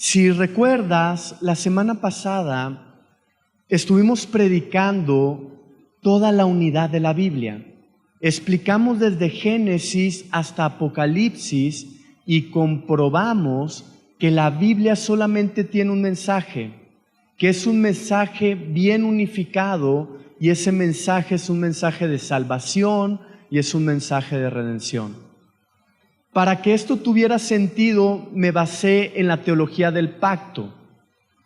Si recuerdas, la semana pasada estuvimos predicando toda la unidad de la Biblia. Explicamos desde Génesis hasta Apocalipsis y comprobamos que la Biblia solamente tiene un mensaje, que es un mensaje bien unificado, y ese mensaje es un mensaje de salvación y es un mensaje de redención. Para que esto tuviera sentido, me basé en la teología del pacto.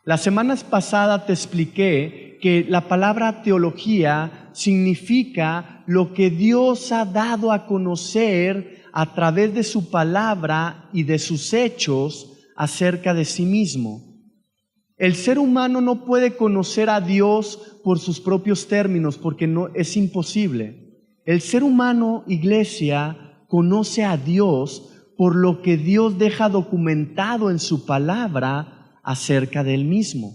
La semana pasada te expliqué que la palabra teología significa lo que Dios ha dado a conocer a través de su palabra y de sus hechos acerca de sí mismo. El ser humano no puede conocer a Dios por sus propios términos, porque no, es imposible. El ser humano, iglesia, conoce a Dios por lo que Dios deja documentado en su palabra acerca de Él mismo.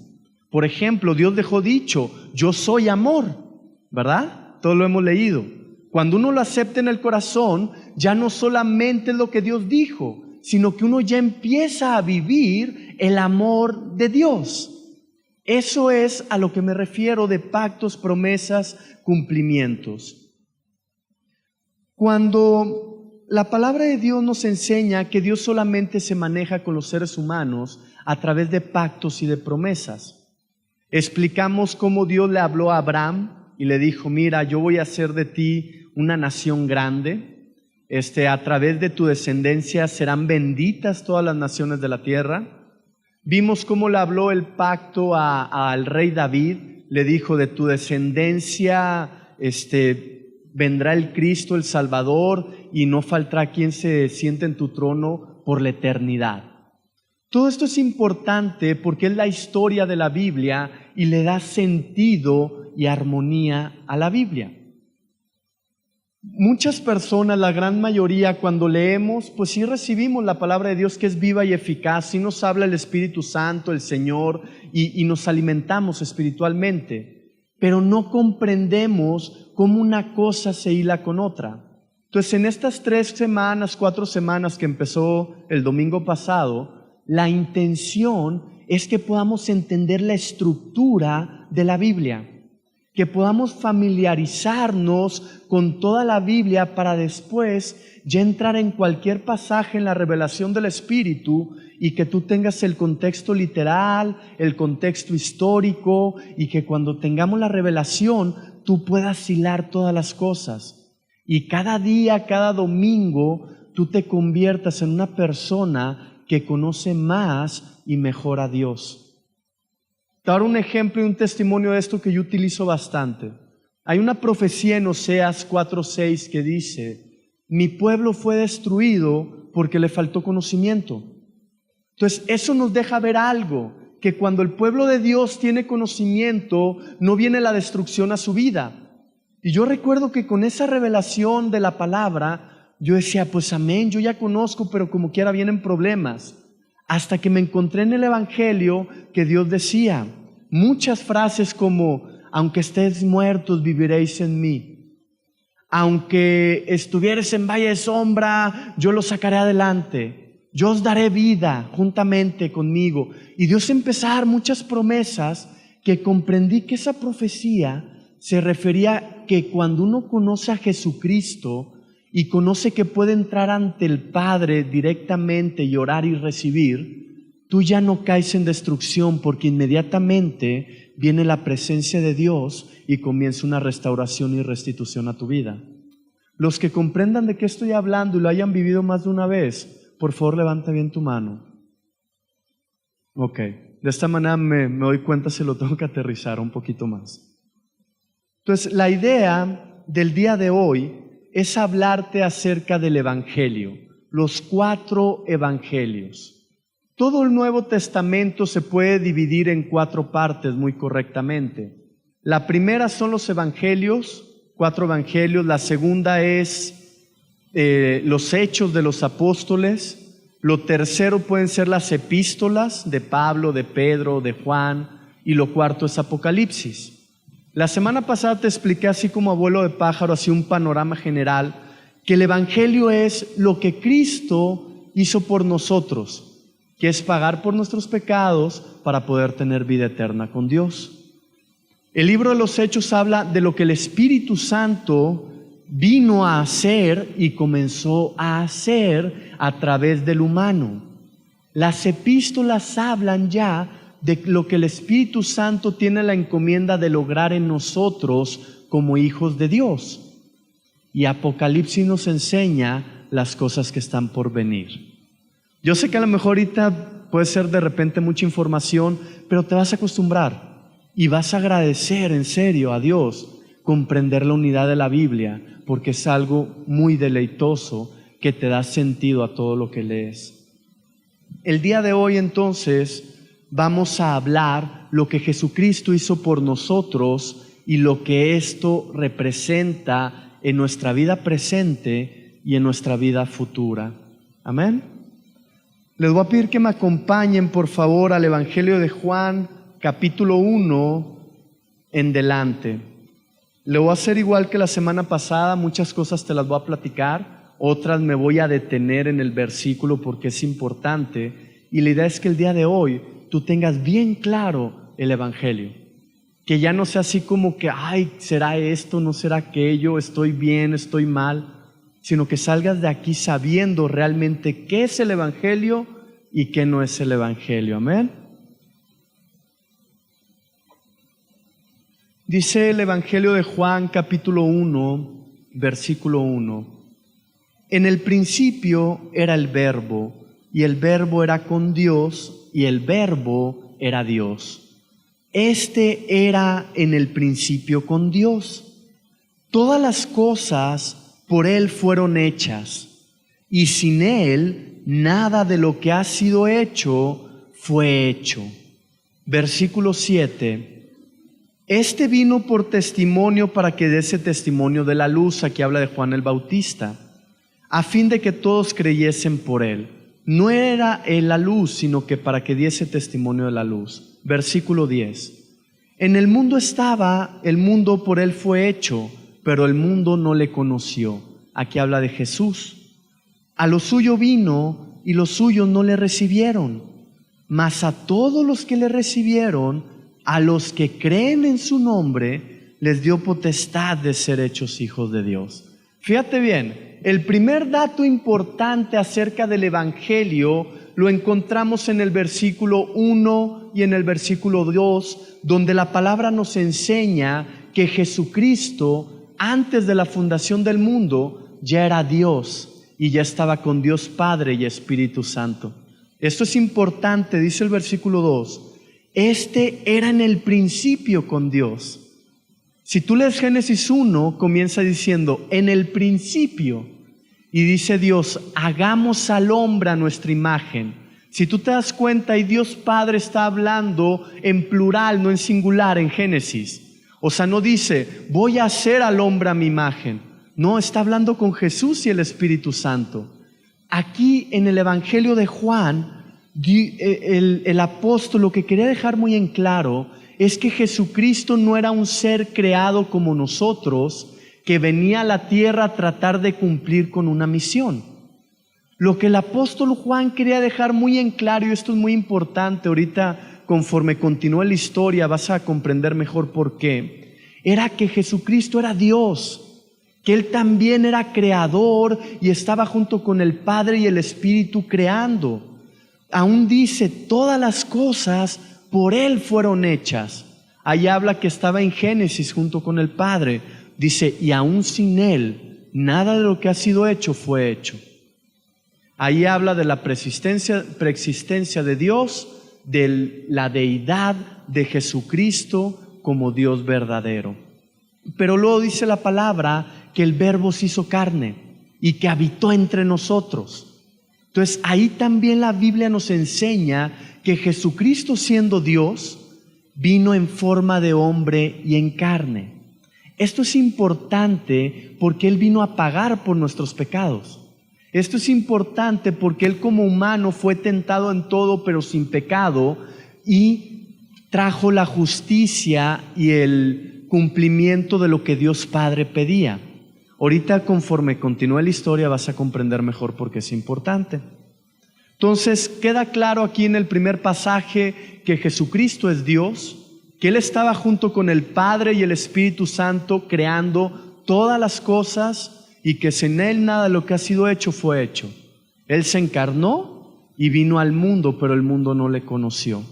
Por ejemplo, Dios dejó dicho, yo soy amor, ¿verdad? Todos lo hemos leído. Cuando uno lo acepta en el corazón, ya no solamente es lo que Dios dijo, sino que uno ya empieza a vivir el amor de Dios. Eso es a lo que me refiero de pactos, promesas, cumplimientos. Cuando la palabra de Dios nos enseña que Dios solamente se maneja con los seres humanos a través de pactos y de promesas. Explicamos cómo Dios le habló a Abraham y le dijo, mira, yo voy a hacer de ti una nación grande. A través de tu descendencia serán benditas todas las naciones de la tierra. Vimos cómo le habló el pacto al rey David. Le dijo, de tu descendencia vendrá el Cristo, el Salvador, y no faltará quien se siente en tu trono por la eternidad. Todo esto es importante porque es la historia de la Biblia y le da sentido y armonía a la Biblia. Muchas personas, la gran mayoría, cuando leemos, pues sí recibimos la palabra de Dios que es viva y eficaz, sí nos habla el Espíritu Santo, el Señor, y nos alimentamos espiritualmente, pero no comprendemos cómo una cosa se hila con otra. Entonces, en estas 4 semanas que empezó el domingo pasado, la intención es que podamos entender la estructura de la Biblia, que podamos familiarizarnos con toda la Biblia para después ya entrar en cualquier pasaje en la revelación del Espíritu y que tú tengas el contexto literal, el contexto histórico, y que cuando tengamos la revelación tú puedas hilar todas las cosas. Y cada día, cada domingo, tú te conviertas en una persona que conoce más y mejor a Dios. Te daré un ejemplo y un testimonio de esto que yo utilizo bastante. Hay una profecía en Oseas 4:6 que dice, mi pueblo fue destruido porque le faltó conocimiento. Entonces, eso nos deja ver algo, que cuando el pueblo de Dios tiene conocimiento, no viene la destrucción a su vida. Y yo recuerdo que con esa revelación de la palabra, yo decía, pues amén, yo ya conozco, pero como quiera vienen problemas. Hasta que me encontré en el Evangelio que Dios decía muchas frases como, aunque estéis muertos, viviréis en mí. Aunque estuvieres en valle de sombra, yo los sacaré adelante. Yo os daré vida juntamente conmigo. Y Dios empezó a dar muchas promesas que comprendí que esa profecía se refería que cuando uno conoce a Jesucristo y conoce que puede entrar ante el Padre directamente y orar y recibir, tú ya no caes en destrucción, porque inmediatamente viene la presencia de Dios y comienza una restauración y restitución a tu vida. Los que comprendan de qué estoy hablando y lo hayan vivido más de una vez, por favor levanta bien tu mano. Ok, de esta manera me doy cuenta si lo tengo que aterrizar un poquito más. Entonces, la idea del día de hoy es hablarte acerca del Evangelio, los 4 evangelios. Todo el Nuevo Testamento se puede dividir en 4 partes muy correctamente. La primera son los evangelios, 4 evangelios. La segunda es los hechos de los apóstoles. Lo tercero pueden ser las epístolas de Pablo, de Pedro, de Juan. Y lo cuarto es Apocalipsis. La semana pasada te expliqué así como abuelo de pájaro, así un panorama general, que el Evangelio es lo que Cristo hizo por nosotros. que es pagar por nuestros pecados para poder tener vida eterna con Dios. El libro de los Hechos habla de lo que el Espíritu Santo vino a hacer y comenzó a hacer a través del humano. Las epístolas hablan ya de lo que el Espíritu Santo tiene la encomienda de lograr en nosotros como hijos de Dios. Y Apocalipsis nos enseña las cosas que están por venir. Yo sé que a lo mejor ahorita puede ser de repente mucha información, pero te vas a acostumbrar y vas a agradecer en serio a Dios comprender la unidad de la Biblia, porque es algo muy deleitoso que te da sentido a todo lo que lees. El día de hoy entonces vamos a hablar lo que Jesucristo hizo por nosotros y lo que esto representa en nuestra vida presente y en nuestra vida futura. Amén. Les voy a pedir que me acompañen por favor al Evangelio de Juan, capítulo 1 en delante. Le voy a hacer igual que la semana pasada, muchas cosas te las voy a platicar, otras me voy a detener en el versículo porque es importante, y la idea es que el día de hoy tú tengas bien claro el Evangelio, que ya no sea así como que, ay, ¿será esto, no será aquello, estoy bien, estoy mal?, sino que salgas de aquí sabiendo realmente qué es el Evangelio y qué no es el Evangelio. Amén. Dice el Evangelio de Juan, capítulo 1, versículo 1. En el principio era el Verbo, y el Verbo era con Dios, y el Verbo era Dios. Este era en el principio con Dios. Todas las cosas por Él fueron hechas, y sin Él nada de lo que ha sido hecho fue hecho. Versículo 7. Este vino por testimonio para que diese testimonio de la luz, aquí habla de Juan el Bautista, a fin de que todos creyesen por Él. No era Él la luz, sino que para que diese testimonio de la luz. Versículo 10. En el mundo estaba, el mundo por Él fue hecho, pero el mundo no le conoció. Aquí habla de Jesús. A lo suyo vino y los suyos no le recibieron. Mas a todos los que le recibieron, a los que creen en su nombre, les dio potestad de ser hechos hijos de Dios. Fíjate bien, el primer dato importante acerca del Evangelio lo encontramos en el versículo 1 y en el versículo 2, donde la palabra nos enseña que Jesucristo, antes de la fundación del mundo, ya era Dios y ya estaba con Dios Padre y Espíritu Santo. Esto es importante, dice el versículo 2. Este era en el principio con Dios. Si tú lees Génesis 1, comienza diciendo, en el principio, y dice Dios, hagamos al hombre a nuestra imagen. Si tú te das cuenta, y Dios Padre está hablando en plural, no en singular, en Génesis. O sea, no dice, voy a hacer al hombre a mi imagen. No, está hablando con Jesús y el Espíritu Santo. Aquí en el Evangelio de Juan, el apóstol lo que quería dejar muy en claro es que Jesucristo no era un ser creado como nosotros, que venía a la tierra a tratar de cumplir con una misión. Lo que el apóstol Juan quería dejar muy en claro, y esto es muy importante, ahorita conforme continúe la historia vas a comprender mejor por qué, era que Jesucristo era Dios, que Él también era creador y estaba junto con el Padre y el Espíritu creando. Aún dice, todas las cosas por Él fueron hechas. Ahí habla que estaba en Génesis junto con el Padre. Dice, y aún sin Él, nada de lo que ha sido hecho fue hecho. Ahí habla de la preexistencia de Dios, de la deidad de Jesucristo como Dios verdadero. Pero luego dice la palabra que el Verbo se hizo carne y que habitó entre nosotros. Entonces ahí también la Biblia nos enseña que Jesucristo, siendo Dios, vino en forma de hombre y en carne. Esto es importante porque Él vino a pagar por nuestros pecados. Esto es importante porque Él como humano fue tentado en todo pero sin pecado, y trajo la justicia y el cumplimiento de lo que Dios Padre pedía. Ahorita conforme continúe la historia vas a comprender mejor por qué es importante. Entonces queda claro aquí en el primer pasaje que Jesucristo es Dios, que Él estaba junto con el Padre y el Espíritu Santo creando todas las cosas y que sin Él nada de lo que ha sido hecho fue hecho. Él se encarnó y vino al mundo, pero el mundo no le conoció.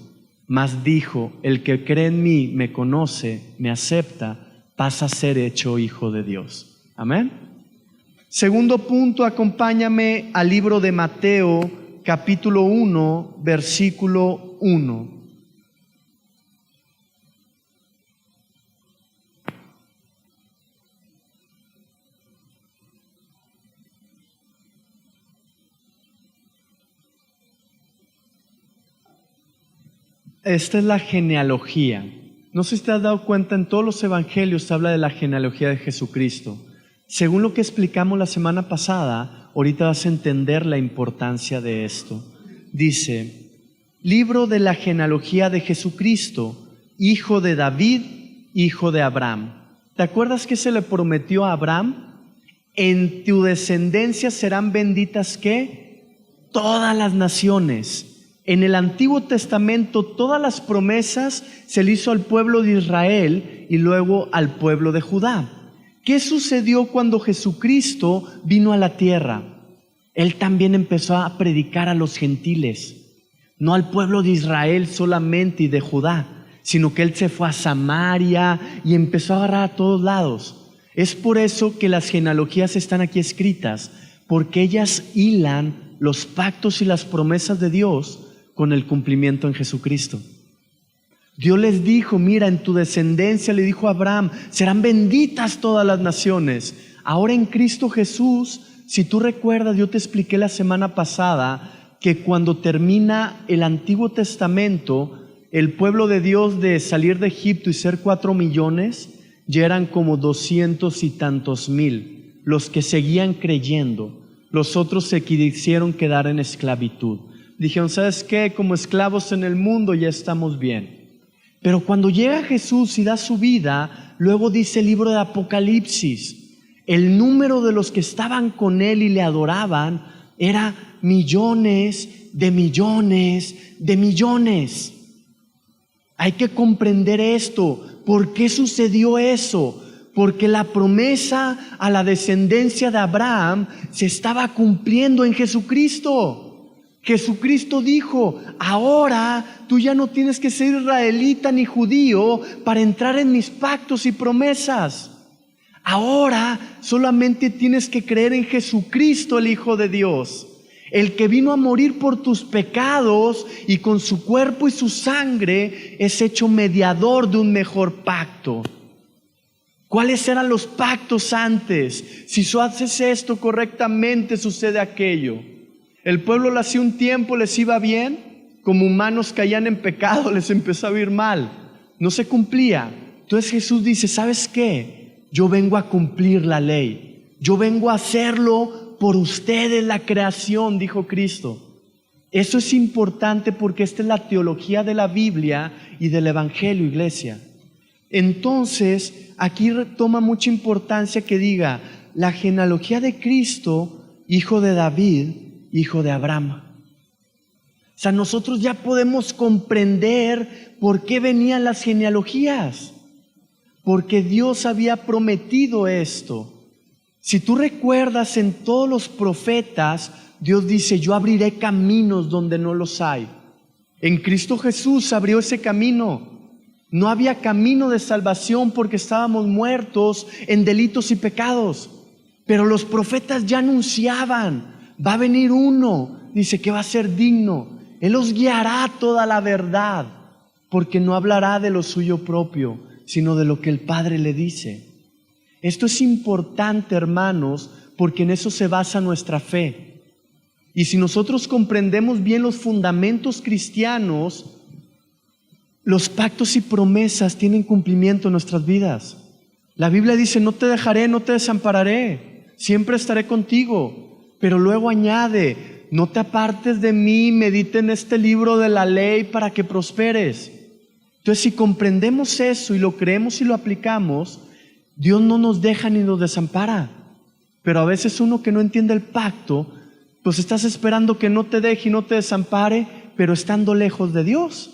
Mas dijo, el que cree en mí, me conoce, me acepta, pasa a ser hecho hijo de Dios. Amén. Segundo punto, acompáñame al libro de Mateo, capítulo 1, versículo 1. Esta es la genealogía. No sé si te has dado cuenta, en todos los evangelios se habla de la genealogía de Jesucristo. Según lo que explicamos la semana pasada, ahorita vas a entender la importancia de esto. Dice, libro de la genealogía de Jesucristo, hijo de David, hijo de Abraham. ¿Te acuerdas que se le prometió a Abraham? En tu descendencia serán benditas, ¿qué? Todas las naciones. En el Antiguo Testamento todas las promesas se le hizo al pueblo de Israel y luego al pueblo de Judá. ¿Qué sucedió cuando Jesucristo vino a la tierra? Él también empezó a predicar a los gentiles, no al pueblo de Israel solamente y de Judá, sino que Él se fue a Samaria y empezó a agarrar a todos lados. Es por eso que las genealogías están aquí escritas, porque ellas hilan los pactos y las promesas de Dios con el cumplimiento en Jesucristo. Dios les dijo, mira, en tu descendencia, le dijo a Abraham, serán benditas todas las naciones. Ahora en Cristo Jesús, si tú recuerdas, yo te expliqué la semana pasada que cuando termina el Antiguo Testamento, el pueblo de Dios de salir de Egipto y ser 4 millones, ya eran como 200 y tantos mil los que seguían creyendo. Los otros se quisieron quedar en esclavitud. Dijeron, ¿sabes qué? Como esclavos en el mundo ya estamos bien. Pero cuando llega Jesús y da su vida, luego dice el libro de Apocalipsis, el número de los que estaban con Él y le adoraban era millones de millones de millones. Hay que comprender esto. ¿Por qué sucedió eso? Porque la promesa a la descendencia de Abraham se estaba cumpliendo en Jesucristo. Jesucristo dijo, ahora tú ya no tienes que ser israelita ni judío para entrar en mis pactos y promesas. Ahora solamente tienes que creer en Jesucristo, el Hijo de Dios, el que vino a morir por tus pecados y con su cuerpo y su sangre es hecho mediador de un mejor pacto. ¿Cuáles eran los pactos antes? Si haces esto correctamente, sucede aquello. El pueblo hace un tiempo les iba bien, como humanos caían en pecado, les empezó a ir mal, no se cumplía. Entonces Jesús dice, ¿sabes qué? Yo vengo a cumplir la ley, yo vengo a hacerlo por ustedes, la creación, dijo Cristo. Eso es importante porque esta es la teología de la Biblia y del Evangelio, iglesia. Entonces, aquí toma mucha importancia que diga, la genealogía de Cristo, hijo de David, hijo de Abraham. O sea, nosotros ya podemos comprender por qué venían las genealogías. Porque Dios había prometido esto. Si tú recuerdas en todos los profetas, Dios dice, yo abriré caminos donde no los hay. En Cristo Jesús abrió ese camino. No había camino de salvación porque estábamos muertos en delitos y pecados. Pero los profetas ya anunciaban, va a venir uno, dice que va a ser digno. Él los guiará toda la verdad, porque no hablará de lo suyo propio, sino de lo que el Padre le dice. Esto es importante, hermanos, porque en eso se basa nuestra fe. Y si nosotros comprendemos bien los fundamentos cristianos, los pactos y promesas tienen cumplimiento en nuestras vidas. La Biblia dice, no te dejaré, no te desampararé, siempre estaré contigo. Pero luego añade, no te apartes de mí, medita en este libro de la ley para que prosperes. Entonces, si comprendemos eso y lo creemos y lo aplicamos, Dios no nos deja ni nos desampara. Pero a veces uno que no entiende el pacto, Pues estás esperando que no te deje y no te desampare, pero estando lejos de Dios.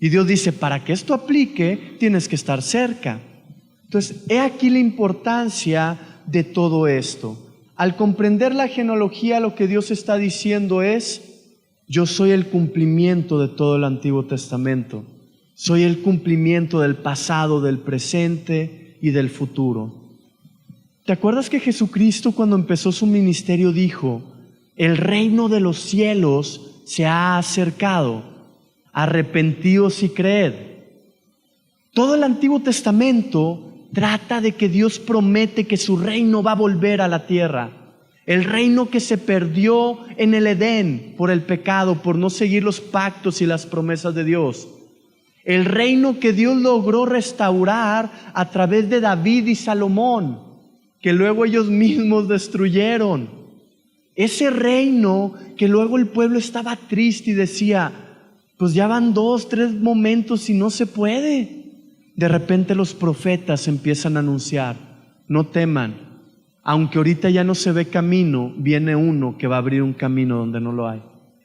Y Dios dice, para que esto aplique, tienes que estar cerca. Entonces, he aquí la importancia de todo esto. Al comprender la genealogía, lo que Dios está diciendo es, yo soy el cumplimiento de todo el Antiguo Testamento. Soy el cumplimiento del pasado, del presente y del futuro. ¿Te acuerdas que Jesucristo, cuando empezó su ministerio, dijo, el reino de los cielos se ha acercado, arrepentíos y creed? Todo el Antiguo Testamento trata de que Dios promete que su reino va a volver a la tierra. El reino que se perdió en el Edén por el pecado, por no seguir los pactos y las promesas de Dios. El reino que Dios logró restaurar a través de David y Salomón, que luego ellos mismos destruyeron. Ese reino que luego el pueblo estaba triste y decía, pues ya van 2, 3 momentos y no se puede. De repente los profetas empiezan a anunciar, no teman, aunque ahorita ya no se ve camino, viene uno que va a abrir un camino donde no lo hay.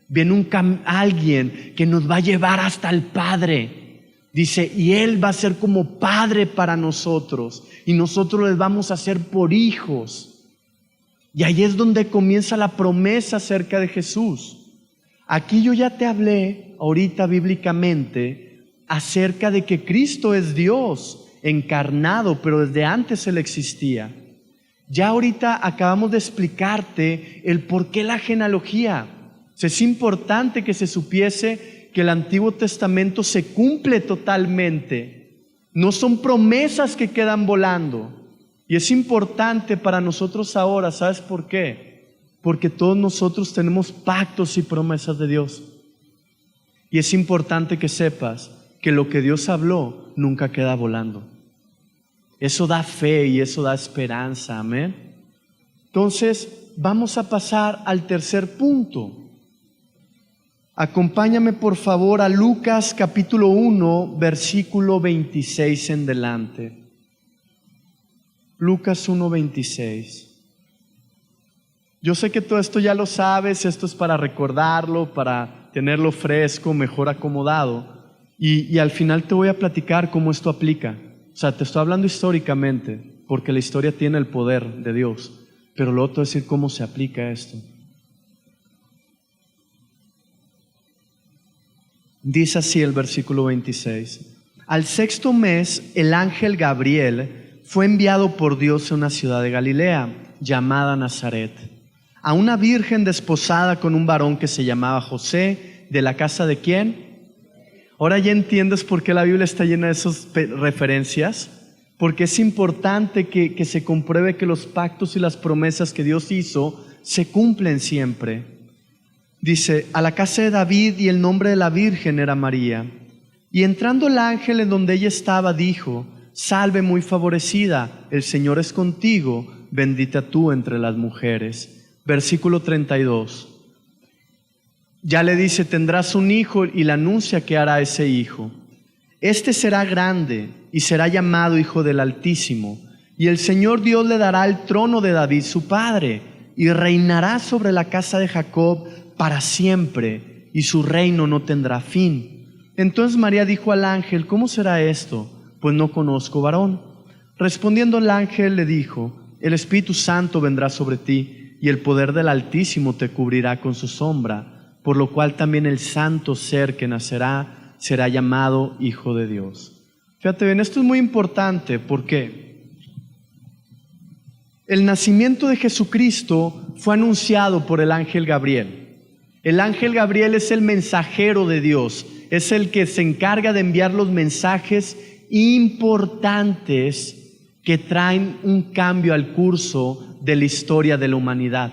Viene alguien que nos va a llevar hasta el Padre. Dice, y Él va a ser como Padre para nosotros, y nosotros les vamos a ser por hijos. Y ahí es donde comienza la promesa acerca de Jesús. Aquí yo ya te hablé ahorita bíblicamente acerca de que Cristo es Dios encarnado, pero desde antes Él existía. Ya ahorita acabamos de explicarte el por qué la genealogía. Es importante que se supiese que el Antiguo Testamento se cumple totalmente. No son promesas que quedan volando. Y es importante para nosotros ahora, ¿sabes por qué? Porque todos nosotros tenemos pactos y promesas de Dios. Y es importante que sepas que lo que Dios habló nunca queda volando. Eso da fe y eso da esperanza, amén. Entonces, vamos a pasar al tercer punto. Acompáñame por favor a Lucas capítulo 1, versículo 26 en delante. Lucas 1, 26. Yo sé que todo esto ya lo sabes, esto es para recordarlo, para tenerlo fresco, mejor acomodado. Y al final te voy a platicar cómo esto aplica. O sea, te estoy hablando históricamente, porque la historia tiene el poder de Dios. Pero luego te voy a decir cómo se aplica esto. Dice así el versículo 26. Al 6º mes, el ángel Gabriel fue enviado por Dios a una ciudad de Galilea, llamada Nazaret, a una virgen desposada con un varón que se llamaba José, de la casa de ¿quién? Ahora ya entiendes por qué la Biblia está llena de esas referencias, porque es importante que se compruebe que los pactos y las promesas que Dios hizo se cumplen siempre. Dice, a la casa de David, y el nombre de la virgen era María. Y entrando el ángel en donde ella estaba, dijo, salve muy favorecida, el Señor es contigo, bendita tú entre las mujeres. Versículo 32. Ya le dice, tendrás un hijo, y le anuncia que hará ese hijo. Este será grande y será llamado Hijo del Altísimo, y el Señor Dios le dará el trono de David su padre, y reinará sobre la casa de Jacob para siempre, y su reino no tendrá fin. Entonces María dijo al ángel, ¿cómo será esto? Pues no conozco varón. Respondiendo el ángel le dijo, el Espíritu Santo vendrá sobre ti, y el poder del Altísimo te cubrirá con su sombra, por lo cual también el santo ser que nacerá será llamado Hijo de Dios. Fíjate bien, esto es muy importante. ¿Por qué? El nacimiento de Jesucristo fue anunciado por el ángel Gabriel. El ángel Gabriel es el mensajero de Dios, es el que se encarga de enviar los mensajes importantes que traen un cambio al curso de la historia de la humanidad.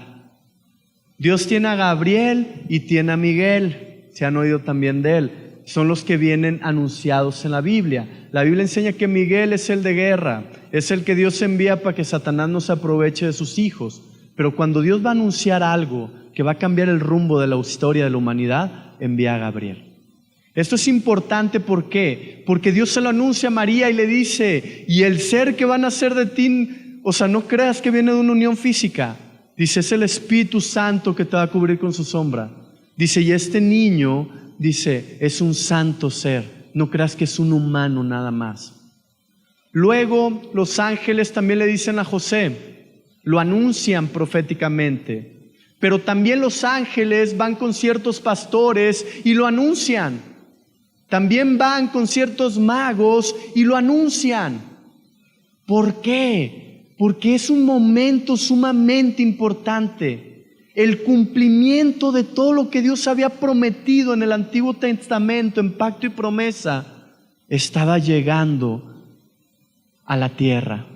Dios tiene a Gabriel y tiene a Miguel, se han oído también de él. Son los que vienen anunciados en la Biblia. La Biblia enseña que Miguel es el de guerra, es el que Dios envía para que Satanás no se aproveche de sus hijos. Pero cuando Dios va a anunciar algo que va a cambiar el rumbo de la historia de la humanidad, envía a Gabriel. Esto es importante, ¿por qué? Porque Dios se lo anuncia a María y le dice, y el ser que va a nacer de ti, o sea, no creas que viene de una unión física. Dice, es el Espíritu Santo que te va a cubrir con su sombra. Dice, y este niño, dice, es un santo ser. No creas que es un humano nada más. Luego los ángeles también le dicen a José, lo anuncian proféticamente, pero también los ángeles van con ciertos pastores y lo anuncian. También van con ciertos magos y lo anuncian. ¿Por qué? Porque es un momento sumamente importante. El cumplimiento de todo lo que Dios había prometido en el Antiguo Testamento, en pacto y promesa, estaba llegando a la tierra.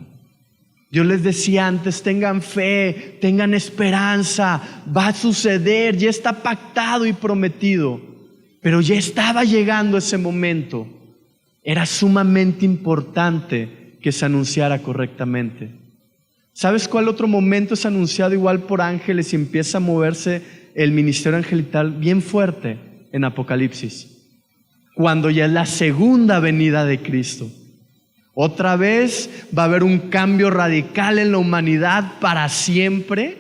Yo les decía antes, tengan fe, tengan esperanza, va a suceder, ya está pactado y prometido, pero ya estaba llegando ese momento. Era sumamente importante que se anunciara correctamente. ¿Sabes cuál otro momento es anunciado igual por ángeles y empieza a moverse el ministerio angelical bien fuerte en Apocalipsis? Cuando ya es la segunda venida de Cristo. Otra vez va a haber un cambio radical en la humanidad para siempre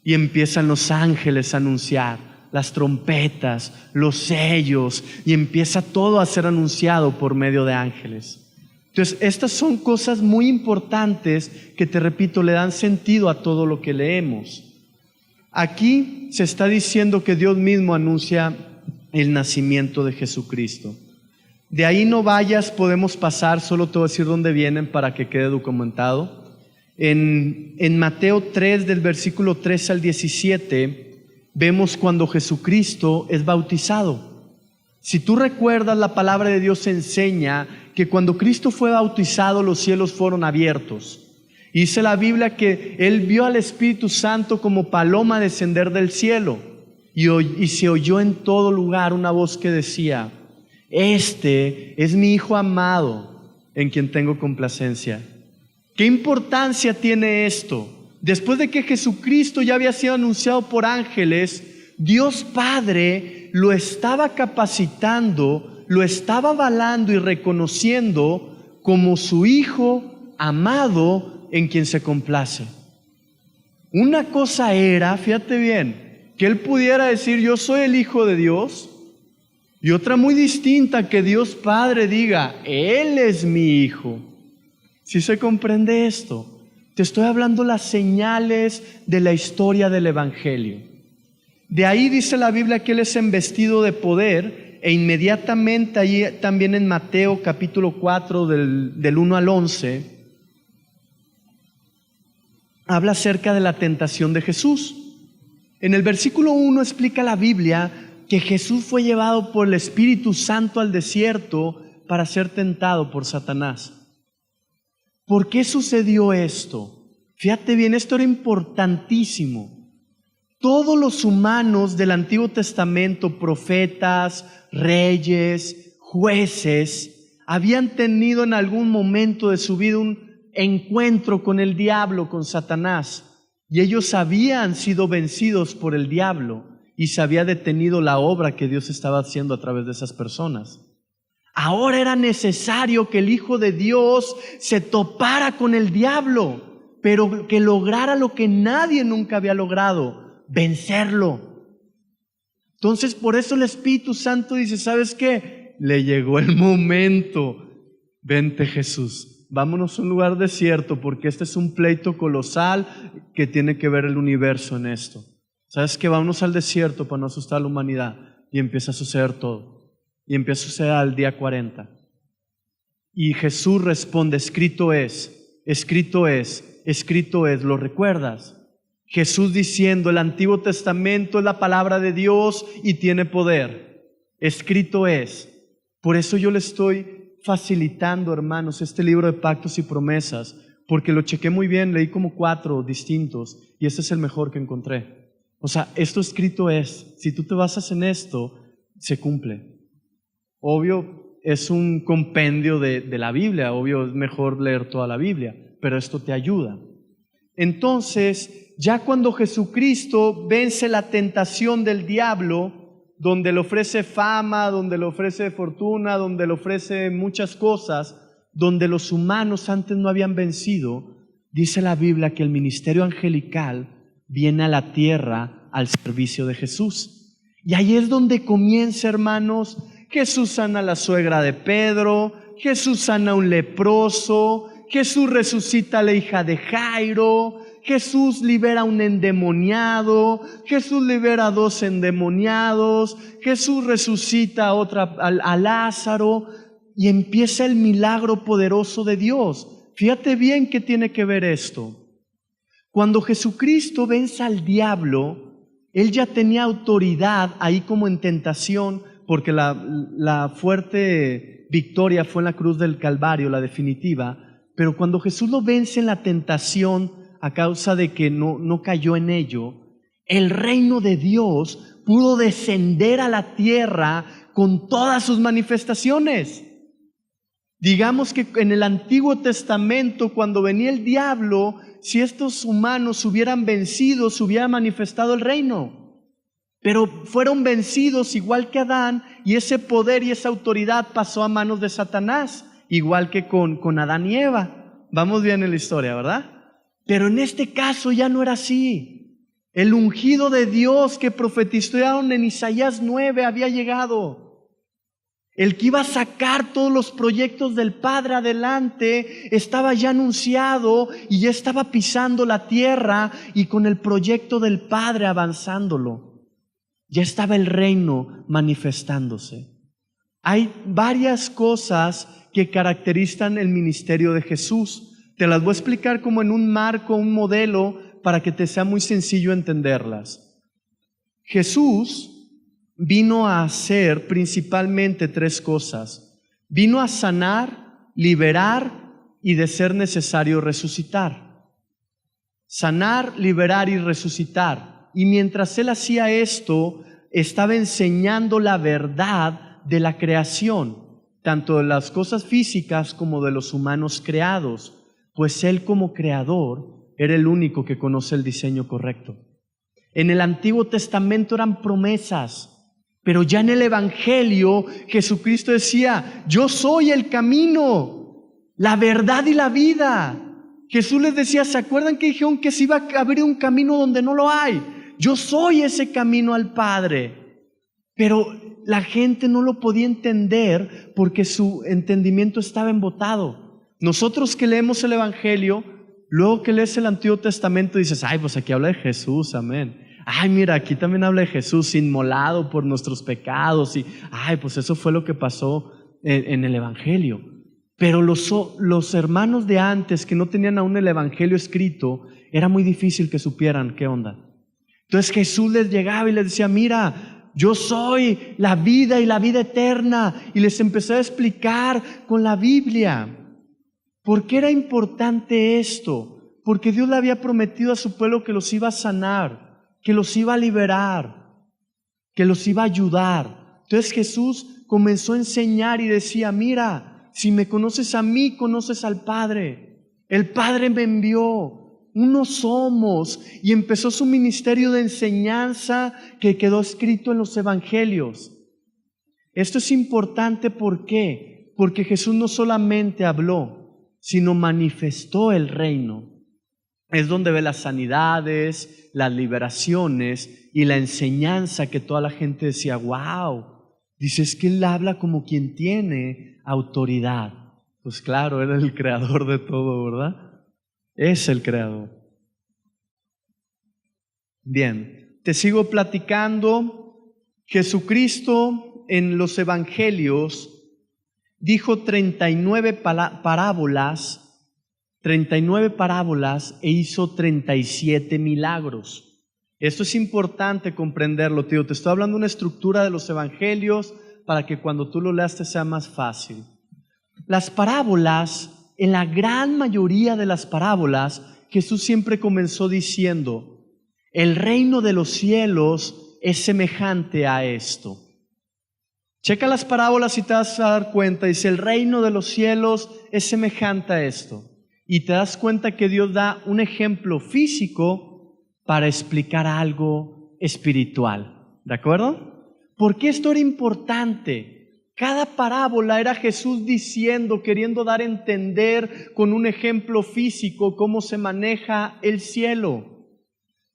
y empiezan los ángeles a anunciar, las trompetas, los sellos, y empieza todo a ser anunciado por medio de ángeles. Entonces, estas son cosas muy importantes que, te repito, le dan sentido a todo lo que leemos. Aquí se está diciendo que Dios mismo anuncia el nacimiento de Jesucristo. De ahí no vayas, podemos pasar, solo te voy a decir dónde vienen para que quede documentado. En Mateo 3, del versículo 13 al 17, vemos cuando Jesucristo es bautizado. Si tú recuerdas, la palabra de Dios enseña que cuando Cristo fue bautizado, los cielos fueron abiertos. Y dice la Biblia que Él vio al Espíritu Santo como paloma descender del cielo. Y se oyó en todo lugar una voz que decía, este es mi Hijo amado, en quien tengo complacencia. ¿Qué importancia tiene esto? Después de que Jesucristo ya había sido anunciado por ángeles, Dios Padre lo estaba capacitando, lo estaba avalando y reconociendo como su Hijo amado en quien se complace. Una cosa era, fíjate bien, que Él pudiera decir, yo soy el Hijo de Dios, y otra muy distinta, que Dios Padre diga, Él es mi Hijo. ¿Sí se comprende esto? Te estoy hablando las señales de la historia del Evangelio. De ahí dice la Biblia que Él es embestido de poder, e inmediatamente ahí también en Mateo capítulo 4 del 1 al 11, habla acerca de la tentación de Jesús. En el versículo 1 explica la Biblia que Jesús fue llevado por el Espíritu Santo al desierto para ser tentado por Satanás. ¿Por qué sucedió esto? Fíjate bien, esto era importantísimo. Todos los humanos del Antiguo Testamento, profetas, reyes, jueces, habían tenido en algún momento de su vida un encuentro con el diablo, con Satanás, y ellos habían sido vencidos por el diablo. Y se había detenido la obra que Dios estaba haciendo a través de esas personas. Ahora era necesario que el Hijo de Dios se topara con el diablo, pero que lograra lo que nadie nunca había logrado, vencerlo. Entonces, por eso el Espíritu Santo dice, ¿sabes qué? Le llegó el momento. Vente, Jesús, vámonos a un lugar desierto, porque este es un pleito colosal que tiene que ver el universo en esto. ¿Sabes qué? Vámonos al desierto para no asustar a la humanidad. Y empieza a suceder todo. Y empieza a suceder al día 40. Y Jesús responde, escrito es, escrito es, escrito es. ¿Lo recuerdas? Jesús diciendo, el Antiguo Testamento es la palabra de Dios y tiene poder. Escrito es. Por eso yo le estoy facilitando, hermanos, este libro de pactos y promesas, porque lo chequé muy bien, leí como 4 distintos y este es el mejor que encontré. O sea, esto escrito es, si tú te basas en esto, se cumple. Obvio, es un compendio de la Biblia, obvio, es mejor leer toda la Biblia, pero esto te ayuda. Entonces, ya cuando Jesucristo vence la tentación del diablo, donde le ofrece fama, donde le ofrece fortuna, donde le ofrece muchas cosas, donde los humanos antes no habían vencido, dice la Biblia que el ministerio angelical viene a la tierra al servicio de Jesús. Y ahí es donde comienza, hermanos. Jesús sana a la suegra de Pedro, Jesús sana a un leproso, Jesús resucita a la hija de Jairo, Jesús libera a un endemoniado, Jesús libera a 2 endemoniados, Jesús resucita a Lázaro, y empieza el milagro poderoso de Dios. Fíjate bien qué tiene que ver esto. Cuando Jesucristo vence al diablo, Él ya tenía autoridad ahí como en tentación, porque la fuerte victoria fue en la cruz del Calvario, la definitiva. Pero cuando Jesús lo vence en la tentación a causa de que no cayó en ello, el reino de Dios pudo descender a la tierra con todas sus manifestaciones. Digamos que en el Antiguo Testamento, cuando venía el diablo, si estos humanos hubieran vencido, se hubiera manifestado el reino. Pero fueron vencidos igual que Adán, y ese poder y esa autoridad pasó a manos de Satanás, igual que con Adán y Eva. Vamos bien en la historia, ¿verdad? Pero en este caso ya no era así. El ungido de Dios que profetizaron en Isaías 9 había llegado. El que iba a sacar todos los proyectos del Padre adelante estaba ya anunciado y ya estaba pisando la tierra y con el proyecto del Padre avanzándolo. Ya estaba el reino manifestándose. Hay varias cosas que caracterizan el ministerio de Jesús. Te las voy a explicar como en un marco, un modelo, para que te sea muy sencillo entenderlas. Jesús vino a hacer principalmente 3 cosas. Vino a sanar, liberar y, de ser necesario, resucitar. Sanar, liberar y resucitar. Y mientras Él hacía esto, estaba enseñando la verdad de la creación, tanto de las cosas físicas como de los humanos creados, pues Él como creador era el único que conoce el diseño correcto. En el Antiguo Testamento eran promesas, pero ya en el Evangelio Jesucristo decía: yo soy el camino, la verdad y la vida. Jesús les decía: ¿se acuerdan que dijeron que se iba a abrir un camino donde no lo hay? Yo soy ese camino al Padre. Pero la gente no lo podía entender porque su entendimiento estaba embotado. Nosotros que leemos el Evangelio, luego que lees el Antiguo Testamento dices: ay, pues aquí habla de Jesús, amén. Ay, mira, aquí también habla de Jesús inmolado por nuestros pecados. Y, ay, pues eso fue lo que pasó en el Evangelio. Pero los hermanos de antes que no tenían aún el Evangelio escrito, era muy difícil que supieran qué onda. Entonces Jesús les llegaba y les decía: mira, yo soy la vida y la vida eterna. Y les empezó a explicar con la Biblia. ¿Por qué era importante esto? Porque Dios le había prometido a su pueblo que los iba a sanar, que los iba a liberar, que los iba a ayudar. Entonces Jesús comenzó a enseñar y decía: mira, si me conoces a mí, conoces al Padre. El Padre me envió, uno somos. Y empezó su ministerio de enseñanza que quedó escrito en los evangelios. Esto es importante, ¿por qué? Porque Jesús no solamente habló, sino manifestó el reino. Es donde ve las sanidades, las liberaciones y la enseñanza que toda la gente decía: wow, dice, es que Él habla como quien tiene autoridad. Pues claro, Él es el creador de todo, ¿verdad? Es el creador. Bien, te sigo platicando. Jesucristo en los evangelios dijo 39 parábolas e hizo 37 milagros. Esto es importante comprenderlo, tío. Te estoy hablando de una estructura de los evangelios para que cuando tú lo leas te sea más fácil. Las parábolas, en la gran mayoría de las parábolas, Jesús siempre comenzó diciendo: el reino de los cielos es semejante a esto. Checa las parábolas y te vas a dar cuenta. Dice: el reino de los cielos es semejante a esto. Y te das cuenta que Dios da un ejemplo físico para explicar algo espiritual. ¿De acuerdo? ¿Por qué esto era importante? Cada parábola era Jesús diciendo, queriendo dar a entender con un ejemplo físico cómo se maneja el cielo.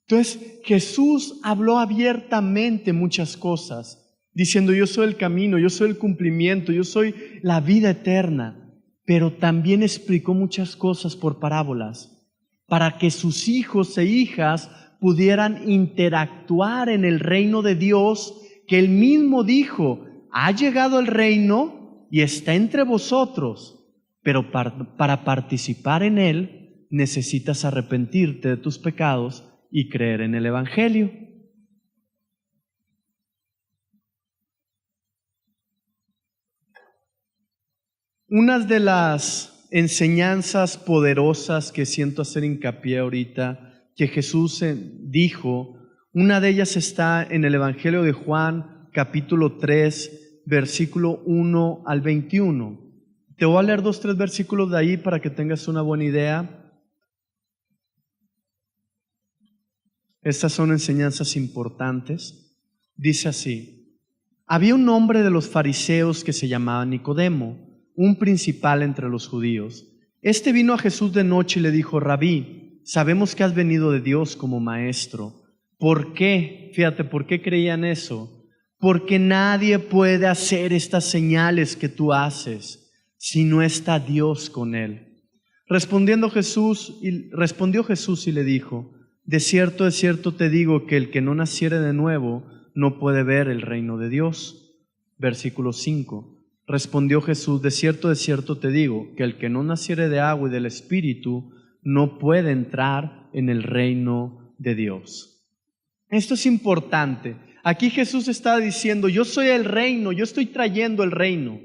Entonces Jesús habló abiertamente muchas cosas, diciendo: yo soy el camino, yo soy el cumplimiento, yo soy la vida eterna. Pero también explicó muchas cosas por parábolas, para que sus hijos e hijas pudieran interactuar en el reino de Dios, que Él mismo dijo: ha llegado el reino y está entre vosotros, pero para participar en Él necesitas arrepentirte de tus pecados y creer en el Evangelio. Una de las enseñanzas poderosas que siento hacer hincapié ahorita, que Jesús dijo, una de ellas está en el Evangelio de Juan, capítulo 3, versículo 1 al 21. Te voy a leer 2, 3 versículos de ahí para que tengas una buena idea. Estas son enseñanzas importantes. Dice así: había un hombre de los fariseos que se llamaba Nicodemo, un principal entre los judíos. Este vino a Jesús de noche y le dijo: Rabí, sabemos que has venido de Dios como maestro. ¿Por qué? Fíjate, ¿por qué creían eso? Porque nadie puede hacer estas señales que tú haces si no está Dios con él. Respondió Jesús y le dijo: de cierto te digo que el que no naciere de nuevo no puede ver el reino de Dios. Versículo 5. Respondió Jesús: de cierto te digo que el que no naciere de agua y del Espíritu no puede entrar en el reino de Dios. Esto es importante. Aquí Jesús está diciendo: yo soy el reino, yo estoy trayendo el reino.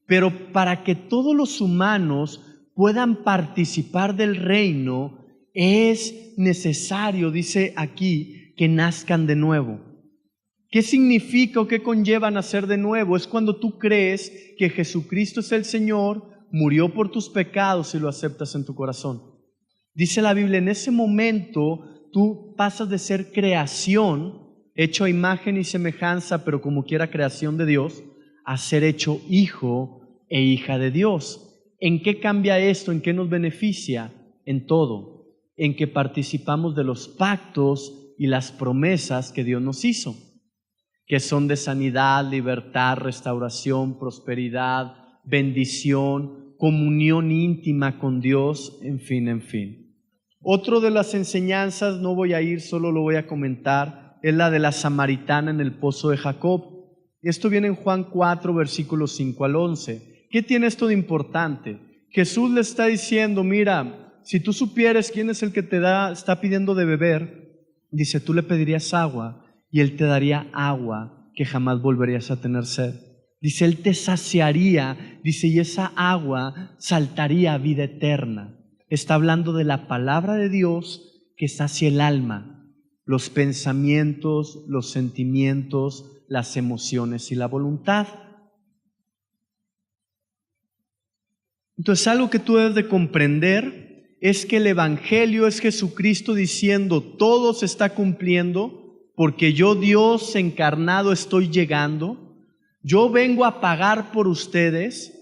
Pero para que todos los humanos puedan participar del reino, es necesario, dice aquí, que nazcan de nuevo. ¿Qué significa o qué conlleva nacer de nuevo? Es cuando tú crees que Jesucristo es el Señor, murió por tus pecados y lo aceptas en tu corazón. Dice la Biblia, en ese momento tú pasas de ser creación, hecho a imagen y semejanza, pero como quiera creación de Dios, a ser hecho hijo e hija de Dios. ¿En qué cambia esto? ¿En qué nos beneficia? En todo. En que participamos de los pactos y las promesas que Dios nos hizo, que son de sanidad, libertad, restauración, prosperidad, bendición, comunión íntima con Dios, en fin. Otro de las enseñanzas, no voy a ir, solo lo voy a comentar, es la de la samaritana en el pozo de Jacob. Esto viene en Juan 4, versículos 5 al 11. ¿Qué tiene esto de importante? Jesús le está diciendo: mira, si tú supieras quién es el que está pidiendo de beber, dice, tú le pedirías agua y Él te daría agua que jamás volverías a tener sed. Dice, Él te saciaría, dice, y esa agua saltaría a vida eterna. Está hablando de la palabra de Dios que sacia el alma, los pensamientos, los sentimientos, las emociones y la voluntad. Entonces, algo que tú debes de comprender es que el Evangelio es Jesucristo diciendo: todo se está cumpliendo porque yo, Dios encarnado, estoy llegando. Yo vengo a pagar por ustedes,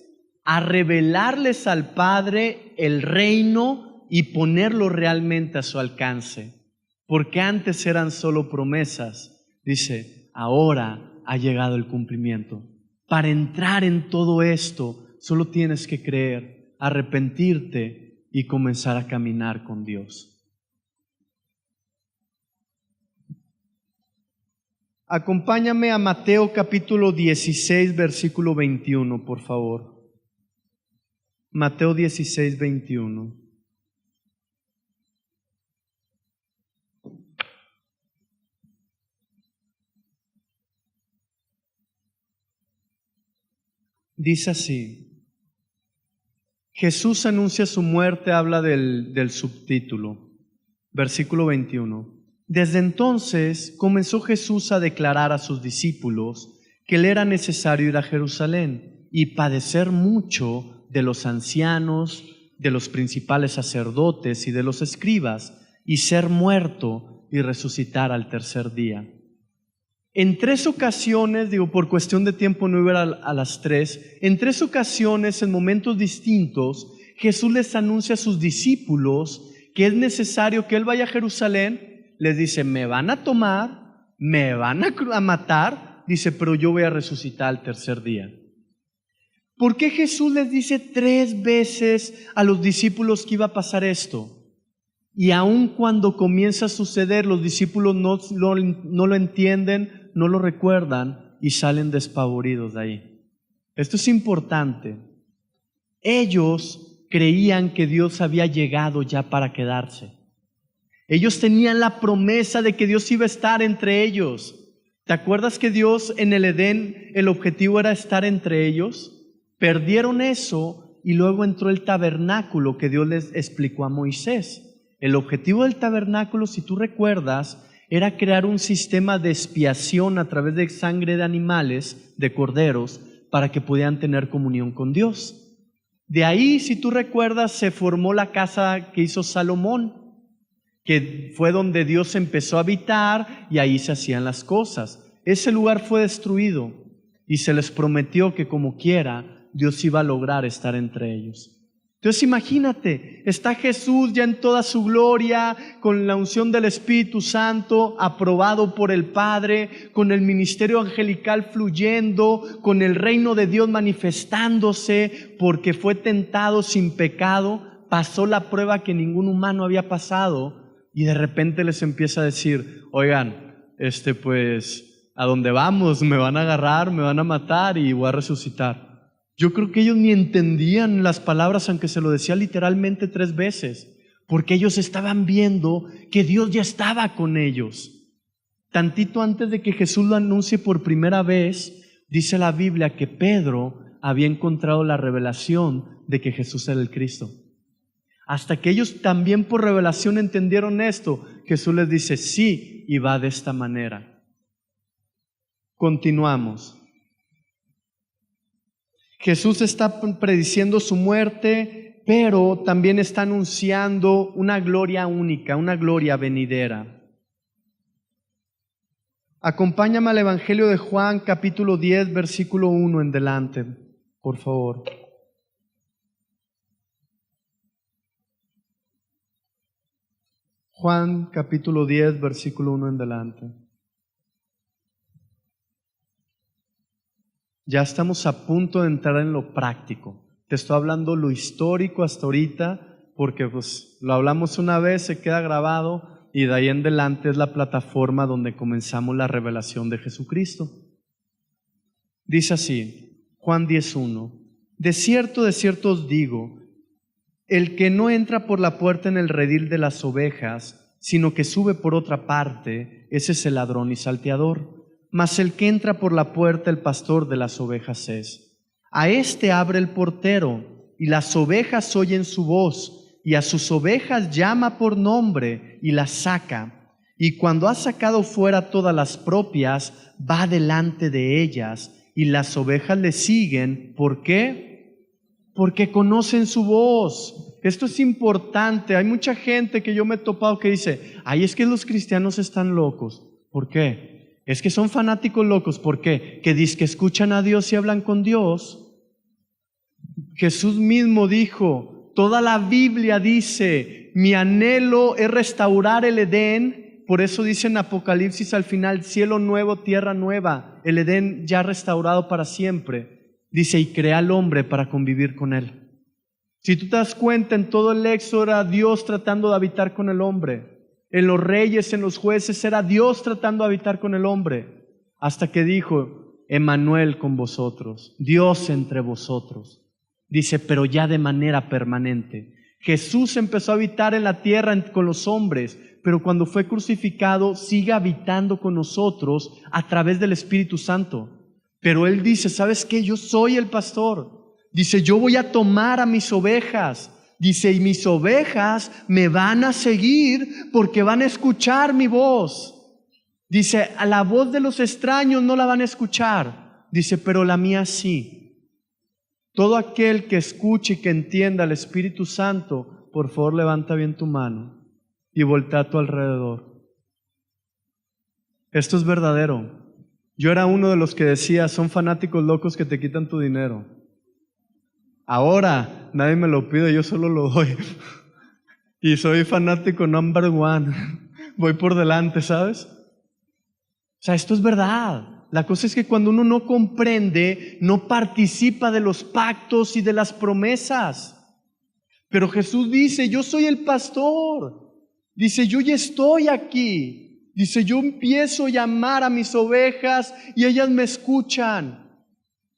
a revelarles al Padre el reino y ponerlo realmente a su alcance. Porque antes eran solo promesas. Dice, ahora ha llegado el cumplimiento. Para entrar en todo esto, solo tienes que creer, arrepentirte y comenzar a caminar con Dios. Acompáñame a Mateo capítulo 16, versículo 21, por favor. Mateo 16, 21. Dice así. Jesús anuncia su muerte, habla del subtítulo. Versículo 21. Desde entonces comenzó Jesús a declarar a sus discípulos que le era necesario ir a Jerusalén y padecer mucho de los ancianos, de los principales sacerdotes y de los escribas, y ser muerto y resucitar al tercer día. En 3 ocasiones, por cuestión de tiempo no iba a las 3, en 3 ocasiones, en momentos distintos, Jesús les anuncia a sus discípulos que es necesario que Él vaya a Jerusalén, les dice, me van a tomar, me van a matar, dice, pero yo voy a resucitar al tercer día. ¿Por qué Jesús les dice 3 veces a los discípulos que iba a pasar esto? Y aun cuando comienza a suceder, los discípulos no lo entienden, no lo recuerdan y salen despavoridos de ahí. Esto es importante. Ellos creían que Dios había llegado ya para quedarse. Ellos tenían la promesa de que Dios iba a estar entre ellos. ¿Te acuerdas que Dios en el Edén, el objetivo era estar entre ellos? Perdieron eso y luego entró el tabernáculo que Dios les explicó a Moisés. El objetivo del tabernáculo, si tú recuerdas, era crear un sistema de expiación a través de sangre de animales, de corderos, para que pudieran tener comunión con Dios. De ahí, si tú recuerdas, se formó la casa que hizo Salomón, que fue donde Dios empezó a habitar y ahí se hacían las cosas. Ese lugar fue destruido y se les prometió que como quiera, Dios iba a lograr estar entre ellos. Entonces imagínate, está Jesús ya en toda su gloria, con la unción del Espíritu Santo, aprobado por el Padre, con el ministerio angelical fluyendo, con el reino de Dios manifestándose, porque fue tentado sin pecado, pasó la prueba que ningún humano había pasado, y de repente les empieza a decir, oigan, pues, ¿a dónde vamos? Me van a agarrar, me van a matar y voy a resucitar. Yo creo que ellos ni entendían las palabras, aunque se lo decía literalmente 3 veces, porque ellos estaban viendo que Dios ya estaba con ellos. Tantito antes de que Jesús lo anuncie por primera vez, dice la Biblia que Pedro había encontrado la revelación de que Jesús era el Cristo. Hasta que ellos también por revelación entendieron esto, Jesús les dice, sí, y va de esta manera. Continuamos. Jesús está prediciendo su muerte, pero también está anunciando una gloria única, una gloria venidera. Acompáñame al Evangelio de Juan, capítulo 10, versículo 1 en delante, por favor. Juan, capítulo 10, versículo 1 en delante. Ya estamos a punto de entrar en lo práctico. Te estoy hablando lo histórico hasta ahorita, porque pues lo hablamos una vez, se queda grabado y de ahí en adelante es la plataforma donde comenzamos la revelación de Jesucristo. Dice así, Juan 10:1, de cierto os digo, el que no entra por la puerta en el redil de las ovejas, sino que sube por otra parte, ese es el ladrón y salteador. Mas el que entra por la puerta, el pastor de las ovejas es. A éste abre el portero, y las ovejas oyen su voz, y a sus ovejas llama por nombre, y las saca. Y cuando ha sacado fuera todas las propias, va delante de ellas, y las ovejas le siguen. ¿Por qué? Porque conocen su voz. Esto es importante. Hay mucha gente que yo me he topado que dice, ay, es que los cristianos están locos. ¿Por qué? Es que son fanáticos locos. ¿Por qué? Que dicen que escuchan a Dios y hablan con Dios. Jesús mismo dijo, toda la Biblia dice, mi anhelo es restaurar el Edén. Por eso dice en Apocalipsis al final, cielo nuevo, tierra nueva, el Edén ya restaurado para siempre. Dice, y crea al hombre para convivir con él. Si tú te das cuenta, en todo el Éxodo era Dios tratando de habitar con el hombre. En los reyes, en los jueces, era Dios tratando de habitar con el hombre. Hasta que dijo, Emmanuel con vosotros, Dios entre vosotros. Dice, pero ya de manera permanente. Jesús empezó a habitar en la tierra con los hombres, pero cuando fue crucificado, sigue habitando con nosotros a través del Espíritu Santo. Pero Él dice, ¿sabes qué? Yo soy el pastor. Dice, yo voy a tomar a mis ovejas. Dice, y mis ovejas me van a seguir porque van a escuchar mi voz. Dice, a la voz de los extraños no la van a escuchar. Dice, pero la mía sí. Todo aquel que escuche y que entienda al Espíritu Santo, por favor levanta bien tu mano y voltea a tu alrededor. Esto es verdadero. Yo era uno de los que decía, son fanáticos locos que te quitan tu dinero. Ahora nadie me lo pide, yo solo lo doy. Y soy fanático number 1, voy por delante, ¿sabes? O sea, esto es verdad. La cosa es que cuando uno no comprende, no participa de los pactos y de las promesas. Pero Jesús dice, yo soy el pastor. Dice, yo ya estoy aquí. Dice, yo empiezo a llamar a mis ovejas y ellas me escuchan.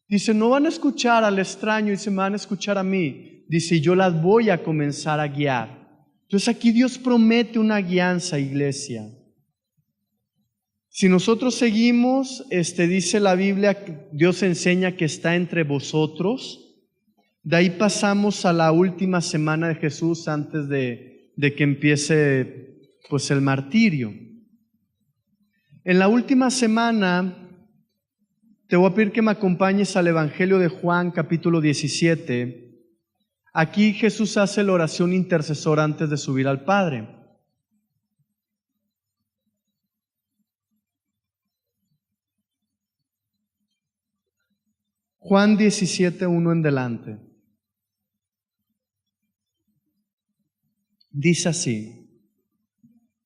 Dice, no van a escuchar al extraño y se me van a escuchar a mí. Dice, yo las voy a comenzar a guiar. Entonces aquí Dios promete una guianza, iglesia. Si nosotros seguimos, dice la Biblia, Dios enseña que está entre vosotros. De ahí pasamos a la última semana de Jesús antes de que empiece pues el martirio. En la última semana te voy a pedir que me acompañes al Evangelio de Juan, capítulo 17. Aquí Jesús hace la oración intercesora antes de subir al Padre. Juan 17, 1 en delante. Dice así: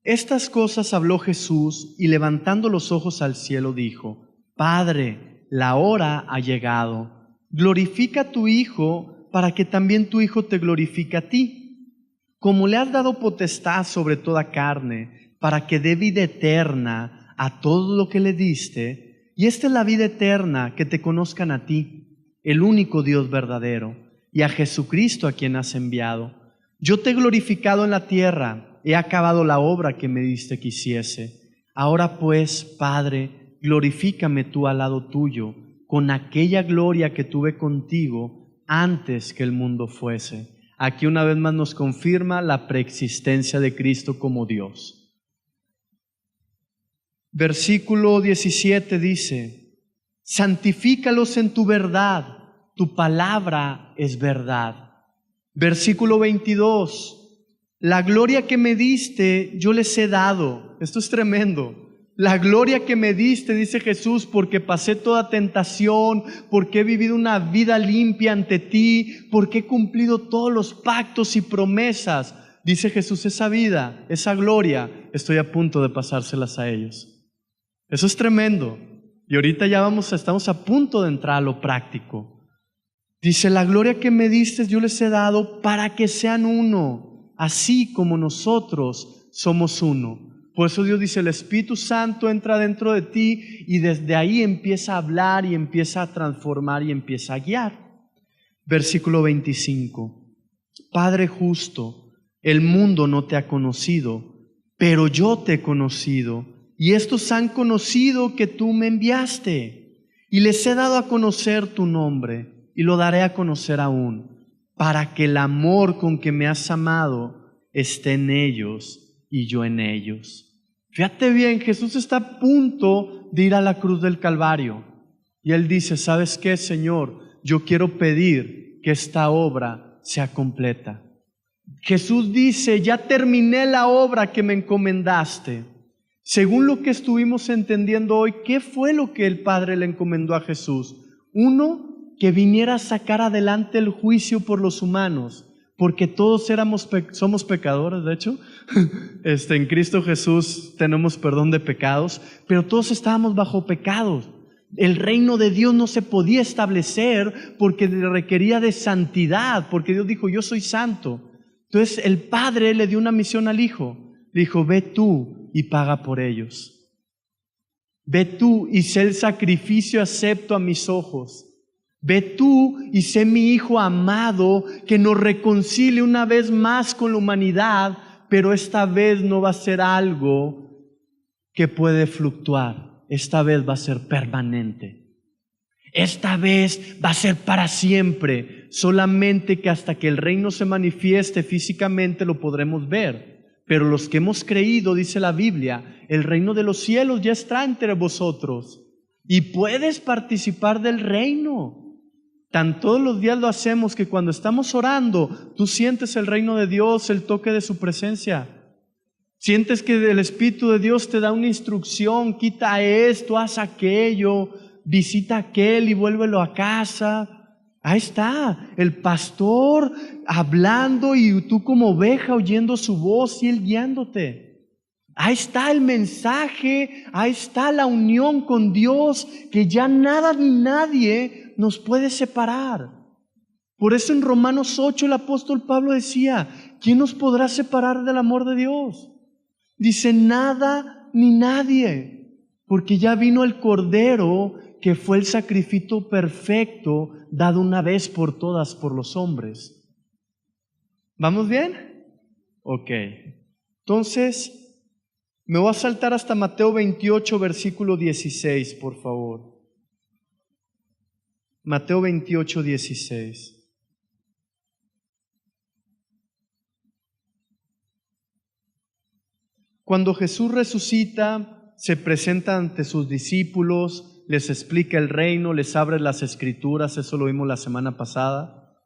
estas cosas habló Jesús y levantando los ojos al cielo dijo: Padre, la hora ha llegado. Glorifica a tu Hijo para que también tu Hijo te glorifique a ti. Como le has dado potestad sobre toda carne, para que dé vida eterna a todo lo que le diste. Y esta es la vida eterna, que te conozcan a ti, el único Dios verdadero, y a Jesucristo a quien has enviado. Yo te he glorificado en la tierra, he acabado la obra que me diste que hiciese. Ahora pues, Padre, glorifícame tú al lado tuyo, con aquella gloria que tuve contigo antes que el mundo fuese. Aquí una vez más nos confirma la preexistencia de Cristo como Dios. Versículo 17 dice: santifícalos en tu verdad, tu palabra es verdad. Versículo 22: la gloria que me diste yo les he dado. Esto es tremendo. La gloria que me diste, dice Jesús, porque pasé toda tentación, porque he vivido una vida limpia ante ti, porque he cumplido todos los pactos y promesas. Dice Jesús, esa vida, esa gloria, estoy a punto de pasárselas a ellos. Eso es tremendo. Y ahorita ya estamos a punto de entrar a lo práctico. Dice, la gloria que me diste yo les he dado para que sean uno, así como nosotros somos uno. Por eso Dios dice, el Espíritu Santo entra dentro de ti y desde ahí empieza a hablar y empieza a transformar y empieza a guiar. Versículo 25. Padre justo, el mundo no te ha conocido, pero yo te he conocido, y estos han conocido que tú me enviaste, y les he dado a conocer tu nombre, y lo daré a conocer aún, para que el amor con que me has amado esté en ellos y yo en ellos. Fíjate bien, Jesús está a punto de ir a la cruz del Calvario, y Él dice, ¿sabes qué, Señor? Yo quiero pedir que esta obra sea completa. Jesús dice, ya terminé la obra que me encomendaste. Según lo que estuvimos entendiendo hoy, ¿qué fue lo que el Padre le encomendó a Jesús? Uno, que viniera a sacar adelante el juicio por los humanos, porque todos somos pecadores, de hecho. En Cristo Jesús tenemos perdón de pecados, pero todos estábamos bajo pecados. El reino de Dios no se podía establecer porque requería de santidad, porque Dios dijo, yo soy santo. Entonces el Padre le dio una misión al Hijo. Le dijo, ve tú y paga por ellos. Ve tú y sé el sacrificio acepto a mis ojos. Ve tú y sé mi Hijo amado que nos reconcilie una vez más con la humanidad, pero esta vez no va a ser algo que puede fluctuar. Esta vez va a ser permanente. Esta vez va a ser para siempre. Solamente que hasta que el reino se manifieste físicamente lo podremos ver. Pero los que hemos creído, dice la Biblia, el reino de los cielos ya está entre vosotros y puedes participar del reino. Tan todos los días lo hacemos que cuando estamos orando, tú sientes el reino de Dios, el toque de su presencia. Sientes que el Espíritu de Dios te da una instrucción, quita esto, haz aquello, visita aquel y vuélvelo a casa. Ahí está, el pastor hablando y tú como oveja oyendo su voz y él guiándote. Ahí está el mensaje, ahí está la unión con Dios, que ya nada ni nadie nos puede separar. Por eso en Romanos 8 el apóstol Pablo decía, ¿quién nos podrá separar del amor de Dios? Dice, nada ni nadie, porque ya vino el Cordero, que fue el sacrificio perfecto dado una vez por todas por los hombres. ¿Vamos bien? Ok. Entonces, me voy a saltar hasta Mateo 28, versículo 16, por favor. Mateo 28, 16. Cuando Jesús resucita, se presenta ante sus discípulos, les explica el reino, les abre las escrituras, eso lo vimos la semana pasada.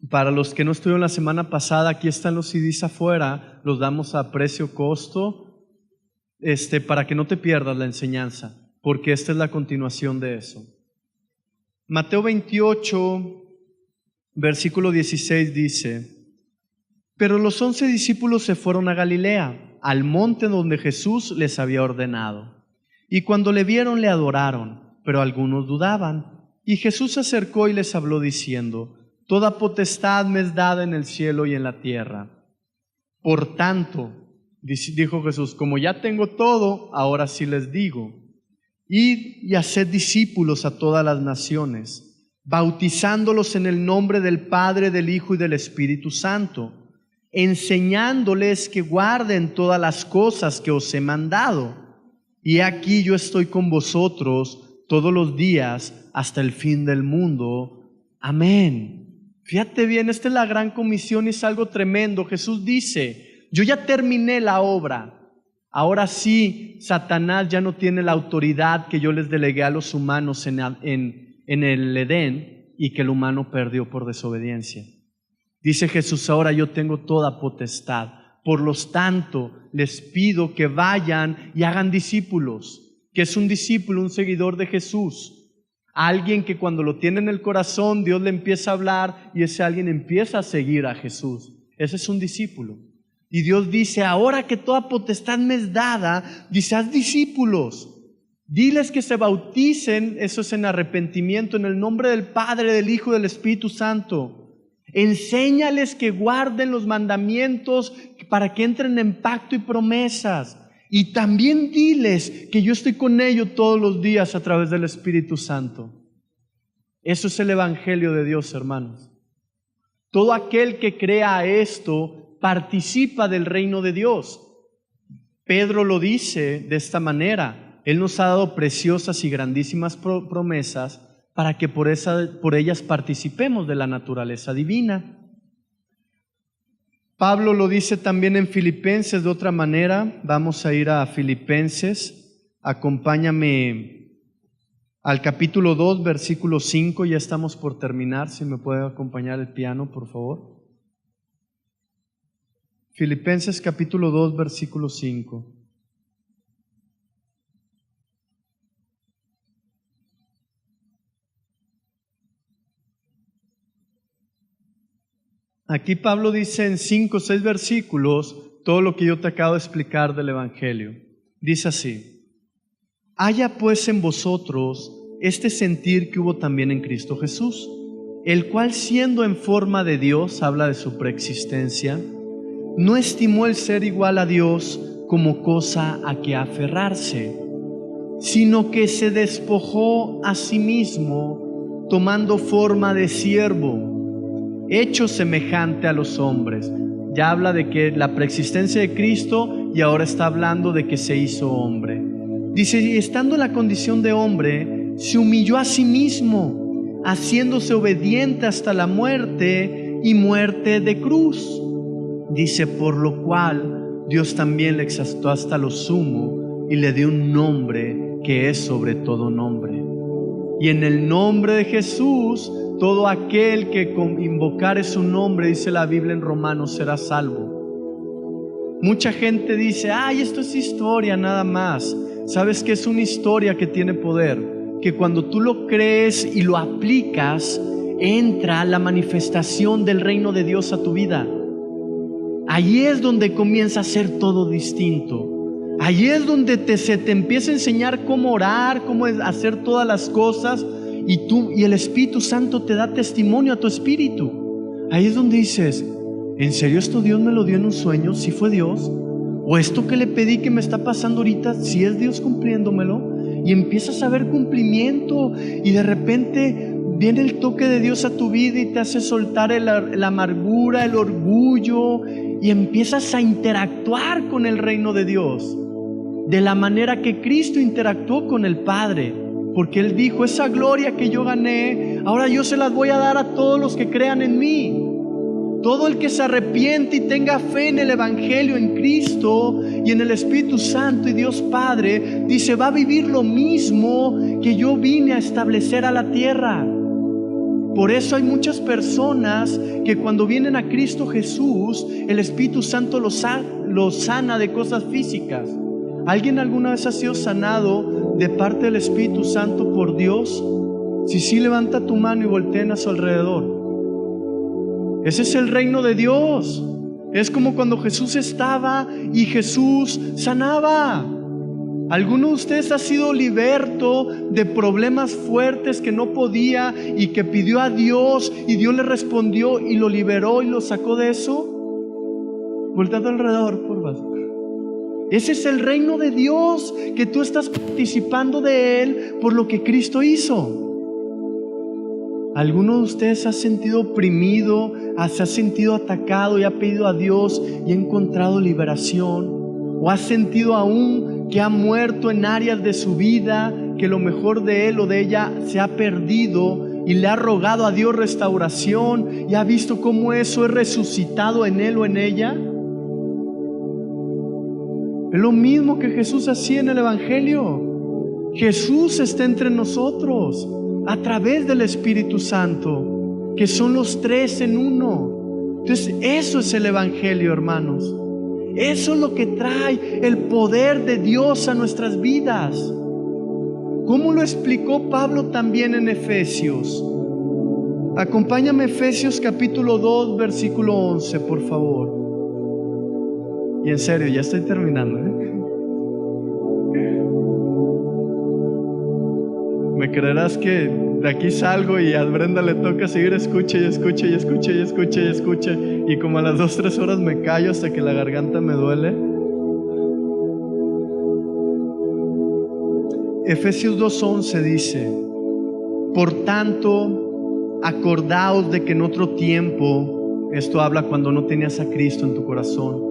Para los que no estuvieron la semana pasada, aquí están los CDs afuera, los damos a precio costo, para que no te pierdas la enseñanza, porque esta es la continuación de eso. Mateo 28, versículo 16 dice, pero los 11 discípulos se fueron a Galilea, al monte donde Jesús les había ordenado. Y cuando le vieron, le adoraron, pero algunos dudaban. Y Jesús se acercó y les habló diciendo, toda potestad me es dada en el cielo y en la tierra. Por tanto, dijo Jesús, como ya tengo todo, ahora sí les digo, id y haced discípulos a todas las naciones, bautizándolos en el nombre del Padre, del Hijo y del Espíritu Santo, enseñándoles que guarden todas las cosas que os he mandado. Y aquí yo estoy con vosotros todos los días hasta el fin del mundo. Amén. Fíjate bien, esta es la gran comisión y es algo tremendo. Jesús dice, yo ya terminé la obra. Ahora sí, Satanás ya no tiene la autoridad que yo les delegué a los humanos en el Edén y que el humano perdió por desobediencia. Dice Jesús, ahora yo tengo toda potestad. Por lo tanto, les pido que vayan y hagan discípulos. ¿Qué es un discípulo? Un seguidor de Jesús. Alguien que cuando lo tiene en el corazón, Dios le empieza a hablar y ese alguien empieza a seguir a Jesús. Ese es un discípulo. Y Dios dice, ahora que toda potestad me es dada, dice, haz discípulos. Diles que se bauticen, eso es en arrepentimiento, en el nombre del Padre, del Hijo y del Espíritu Santo. Enséñales que guarden los mandamientos para que entren en pacto y promesas. Y también diles que yo estoy con ellos todos los días a través del Espíritu Santo. Eso es el Evangelio de Dios, hermanos. Todo aquel que crea esto participa del reino de Dios. Pedro lo dice de esta manera. Él nos ha dado preciosas y grandísimas promesas para que por ellas participemos de la naturaleza divina. Pablo lo dice también en Filipenses de otra manera. Vamos a ir a Filipenses. Acompáñame al capítulo 2, versículo 5. Ya estamos por terminar. Si me puede acompañar el piano, por favor. Filipenses capítulo 2, versículo 5. Aquí Pablo dice en 5 o 6 versículos todo lo que yo te acabo de explicar del Evangelio. Dice así: haya pues en vosotros este sentir que hubo también en Cristo Jesús, el cual siendo en forma de Dios, habla de su preexistencia, no estimó el ser igual a Dios como cosa a que aferrarse, sino que se despojó a sí mismo, tomando forma de siervo, hecho semejante a los hombres. Ya habla de que la preexistencia de Cristo y ahora está hablando de que se hizo hombre. Dice, y estando en la condición de hombre, se humilló a sí mismo, haciéndose obediente hasta la muerte y muerte de cruz. Dice, por lo cual Dios también le exaltó hasta lo sumo y le dio un nombre que es sobre todo nombre. Y en el nombre de Jesús, todo aquel que invocare su nombre, dice la Biblia en Romanos, será salvo. Mucha gente dice, ay, esto es historia nada más. ¿Sabes qué es una historia que tiene poder? Que cuando tú lo crees y lo aplicas, entra la manifestación del reino de Dios a tu vida. Ahí es donde comienza a ser todo distinto. Ahí es donde se te empieza a enseñar cómo orar, cómo hacer todas las cosas, y el Espíritu Santo te da testimonio a tu espíritu. Ahí es donde dices, ¿en serio esto Dios me lo dio en un sueño? ¿Sí fue Dios? ¿O esto que le pedí que me está pasando ahorita, sí es Dios cumpliéndomelo? Y empiezas a ver cumplimiento, y de repente viene el toque de Dios a tu vida y te hace soltar la amargura, el orgullo, y empiezas a interactuar con el reino de Dios de la manera que Cristo interactuó con el Padre, porque Él dijo, esa gloria que yo gané, ahora yo se las voy a dar a todos los que crean en mí. Todo el que se arrepiente y tenga fe en el Evangelio, en Cristo y en el Espíritu Santo y Dios Padre, dice, va a vivir lo mismo que yo vine a establecer a la tierra. Por eso hay muchas personas que cuando vienen a Cristo Jesús, el Espíritu Santo los sana de cosas físicas. ¿Alguien alguna vez ha sido sanado de parte del Espíritu Santo por Dios? Si sí, levanta tu mano y volteen a su alrededor. Ese es el reino de Dios. Es como cuando Jesús estaba y Jesús sanaba. ¿Alguno de ustedes ha sido liberto de problemas fuertes que no podía y que pidió a Dios y Dios le respondió y lo liberó y lo sacó de eso? Volteando alrededor, por favor. Ese es el reino de Dios, que tú estás participando de Él por lo que Cristo hizo. ¿Alguno de ustedes se ha sentido oprimido, se ha sentido atacado y ha pedido a Dios y ha encontrado liberación? ¿O ha sentido aún que ha muerto en áreas de su vida, que lo mejor de él o de ella se ha perdido y le ha rogado a Dios restauración y ha visto cómo eso es resucitado en él o en ella? Es lo mismo que Jesús hacía en el Evangelio. Jesús está entre nosotros a través del Espíritu Santo, que son los tres en uno. Entonces eso es el Evangelio, hermanos. Eso es lo que trae el poder de Dios a nuestras vidas. ¿Cómo lo explicó Pablo también en Efesios? Acompáñame a Efesios capítulo 2, versículo 11, por favor. Y en serio, ya estoy terminando, ¿Me creerás que de aquí salgo y a Brenda le toca seguir escuche y escuche y escuche y escuche y escuche, y como a las 2-3 horas me callo hasta que la garganta me duele? Efesios 2:11 dice: por tanto, acordaos de que en otro tiempo, esto habla cuando no tenías a Cristo en tu corazón,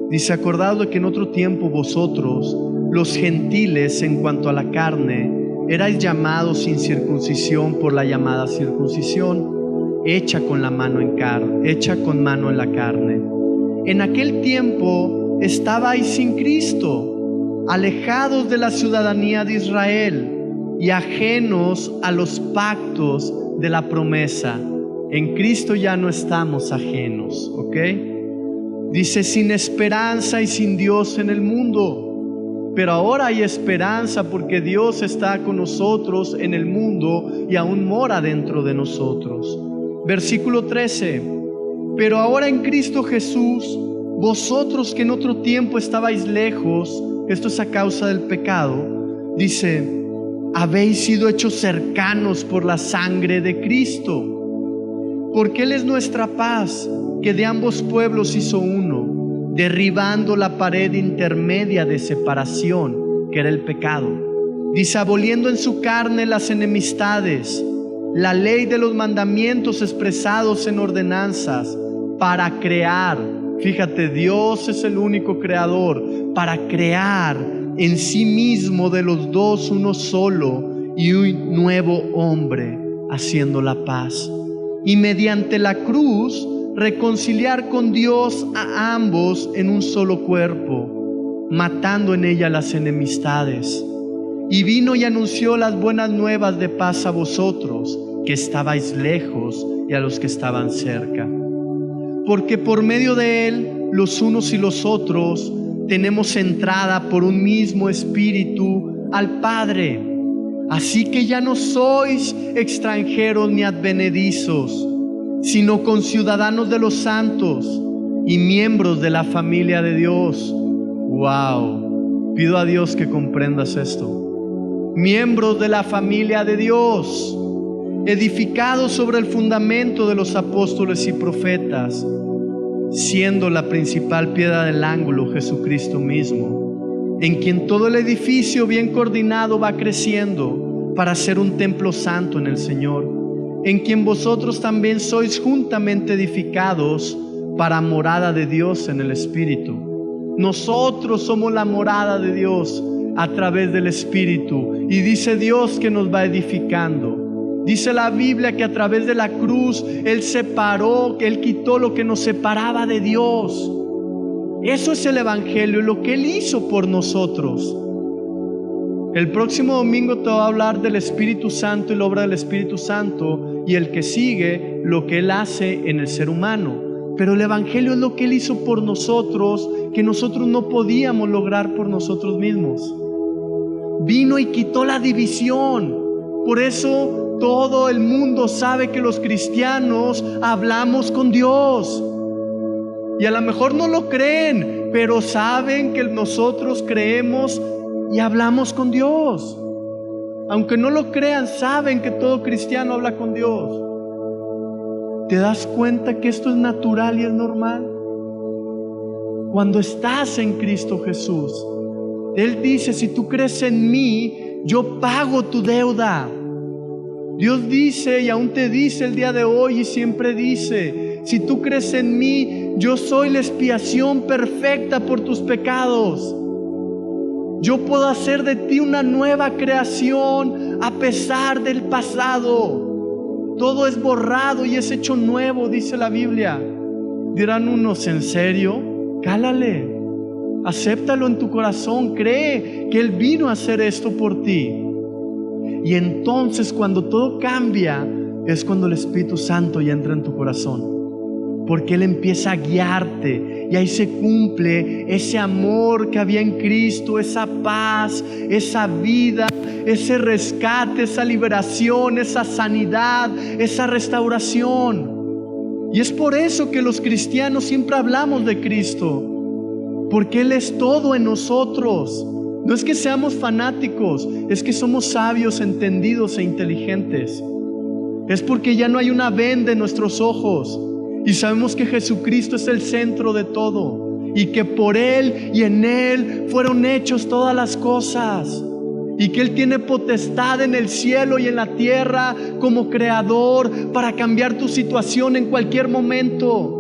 dice, acordaos de que en otro tiempo vosotros, los gentiles en cuanto a la carne, erais llamados sin circuncisión por la llamada circuncisión, hecha con mano en la carne. En aquel tiempo estabais sin Cristo, alejados de la ciudadanía de Israel y ajenos a los pactos de la promesa. En Cristo ya no estamos ajenos, ¿ok? Dice, sin esperanza y sin Dios en el mundo. Pero ahora hay esperanza porque Dios está con nosotros en el mundo y aún mora dentro de nosotros. Versículo 13. Pero ahora en Cristo Jesús, vosotros que en otro tiempo estabais lejos, esto es a causa del pecado, dice, habéis sido hechos cercanos por la sangre de Cristo. Porque Él es nuestra paz, que de ambos pueblos hizo uno, derribando la pared intermedia de separación, que era el pecado. Dice, aboliendo en su carne las enemistades, la ley de los mandamientos expresados en ordenanzas, para crear, fíjate, Dios es el único creador, para crear en sí mismo de los dos uno solo y un nuevo hombre, haciendo la paz. Y mediante la cruz reconciliar con Dios a ambos en un solo cuerpo, matando en ella las enemistades. Y vino y anunció las buenas nuevas de paz a vosotros, que estabais lejos, y a los que estaban cerca. Porque por medio de Él, los unos y los otros, tenemos entrada por un mismo Espíritu al Padre. Así que ya no sois extranjeros ni advenedizos, sino conciudadanos de los santos y miembros de la familia de Dios. Wow, pido a Dios que comprendas esto. Miembros de la familia de Dios, edificados sobre el fundamento de los apóstoles y profetas, siendo la principal piedra del ángulo Jesucristo mismo, en quien todo el edificio bien coordinado va creciendo para ser un templo santo en el Señor, en quien vosotros también sois juntamente edificados para morada de Dios en el Espíritu. Nosotros somos la morada de Dios a través del Espíritu, y dice Dios que nos va edificando. Dice la Biblia que a través de la cruz Él separó, que Él quitó lo que nos separaba de Dios. Eso es el Evangelio, lo que Él hizo por nosotros. El próximo domingo te voy a hablar del Espíritu Santo y la obra del Espíritu Santo, y el que sigue, lo que Él hace en el ser humano. Pero el Evangelio es lo que Él hizo por nosotros, que nosotros no podíamos lograr por nosotros mismos. Vino y quitó la división. Por eso todo el mundo sabe que los cristianos hablamos con Dios. Y a lo mejor no lo creen, pero saben que nosotros creemos y hablamos con Dios. Aunque no lo crean, saben que todo cristiano habla con Dios. ¿Te das cuenta que esto es natural y es normal? Cuando estás en Cristo Jesús, Él dice: si tú crees en mí, yo pago tu deuda. Dios dice, y aún te dice el día de hoy y siempre dice: si tú crees en mí, yo soy la expiación perfecta por tus pecados. Yo puedo hacer de ti una nueva creación a pesar del pasado. Todo es borrado y es hecho nuevo, dice la Biblia. Dirán unos: ¿en serio? Cálale, acéptalo en tu corazón, cree que Él vino a hacer esto por ti. Y entonces, cuando todo cambia, es cuando el Espíritu Santo ya entra en tu corazón, porque Él empieza a guiarte, y ahí se cumple ese amor que había en Cristo, esa paz, esa vida, ese rescate, esa liberación, esa sanidad, esa restauración. Y es por eso que los cristianos siempre hablamos de Cristo, porque Él es todo en nosotros. No es que seamos fanáticos, es que somos sabios, entendidos e inteligentes. Es porque ya no hay una venda en nuestros ojos y sabemos que Jesucristo es el centro de todo, y que por Él y en Él fueron hechos todas las cosas, y que Él tiene potestad en el cielo y en la tierra como creador para cambiar tu situación en cualquier momento.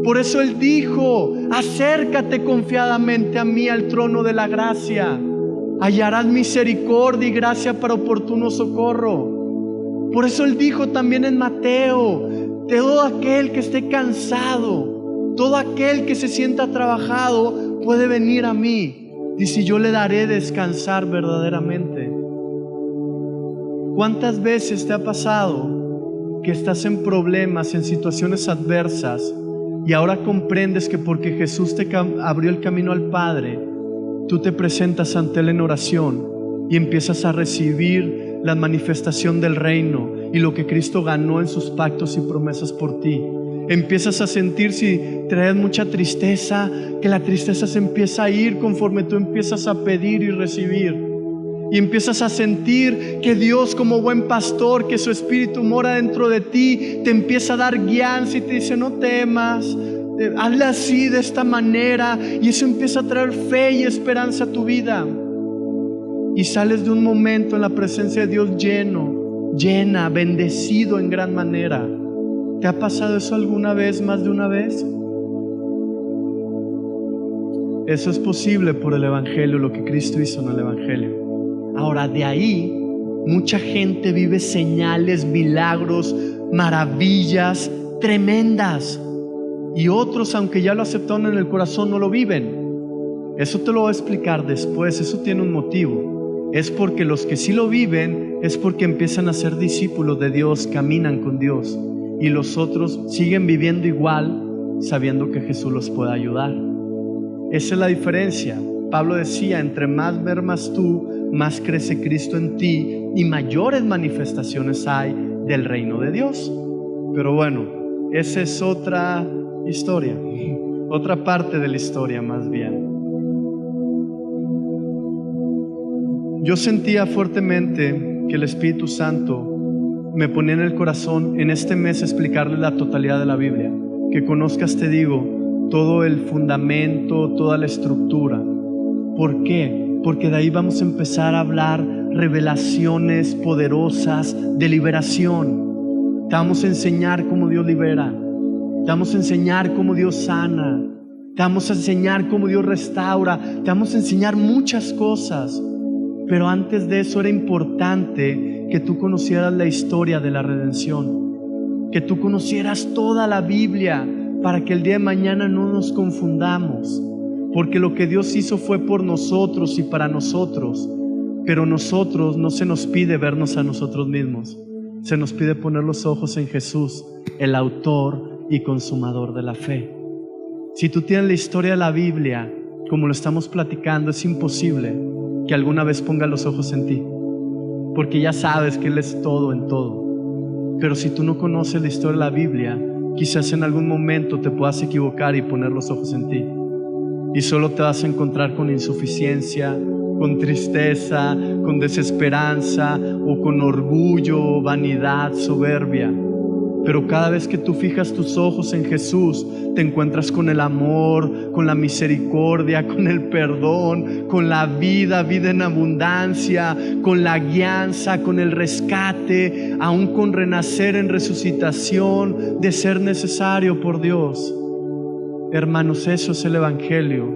Por eso Él dijo: acércate confiadamente a mí, al trono de la gracia. Hallarás misericordia y gracia para oportuno socorro. Por eso Él dijo también en Mateo: todo aquel que esté cansado, todo aquel que se sienta trabajado, puede venir a mí. Dice: yo le daré descansar verdaderamente. ¿Cuántas veces te ha pasado que estás en problemas, en situaciones adversas, y ahora comprendes que porque Jesús te abrió el camino al Padre, tú te presentas ante Él en oración y empiezas a recibir la manifestación del reino y lo que Cristo ganó en sus pactos y promesas por ti? Empiezas a sentir, si traes mucha tristeza, que la tristeza se empieza a ir conforme tú empiezas a pedir y recibir. Y empiezas a sentir que Dios, como buen pastor, que su Espíritu mora dentro de ti, te empieza a dar guianza y te dice: no temas, hazle así, de esta manera. Y eso empieza a traer fe y esperanza a tu vida. Y sales de un momento en la presencia de Dios llena, bendecido en gran manera. ¿Te ha pasado eso alguna vez, más de una vez? Eso es posible por el Evangelio, lo que Cristo hizo en el Evangelio. Ahora, de ahí, mucha gente vive señales, milagros, maravillas tremendas. Y otros, aunque ya lo aceptaron en el corazón, no lo viven. Eso te lo voy a explicar después. Eso tiene un motivo. Es porque los que sí lo viven, es porque empiezan a ser discípulos de Dios, caminan con Dios. Y los otros siguen viviendo igual, sabiendo que Jesús los puede ayudar. Esa es la diferencia. Pablo decía: entre más mermas tú, más crece Cristo en ti, y mayores manifestaciones hay del reino de Dios. Pero bueno, esa es otra historia, otra parte de la historia más bien. Yo sentía fuertemente que el Espíritu Santo me ponía en el corazón en este mes explicarle la totalidad de la Biblia, que conozcas, te digo, todo el fundamento, toda la estructura. ¿Por qué? Porque de ahí vamos a empezar a hablar revelaciones poderosas de liberación. Te vamos a enseñar cómo Dios libera, te vamos a enseñar cómo Dios sana, te vamos a enseñar cómo Dios restaura, te vamos a enseñar muchas cosas. Pero antes de eso era importante que tú conocieras la historia de la redención, que tú conocieras toda la Biblia para que el día de mañana no nos confundamos, porque lo que Dios hizo fue por nosotros y para nosotros, pero nosotros no se nos pide vernos a nosotros mismos, se nos pide poner los ojos en Jesús, el autor y consumador de la fe. Si tú tienes la historia de la Biblia, como lo estamos platicando, es imposible que alguna vez ponga los ojos en ti, porque ya sabes que Él es todo en todo. Pero si tú no conoces la historia de la Biblia, quizás en algún momento te puedas equivocar y poner los ojos en ti, y solo te vas a encontrar con insuficiencia, con tristeza, con desesperanza o con orgullo, vanidad, soberbia. Pero cada vez que tú fijas tus ojos en Jesús, te encuentras con el amor, con la misericordia, con el perdón, con la vida en abundancia, con la guianza, con el rescate, aún con renacer en resucitación de ser necesario por Dios. Hermanos, eso es el Evangelio.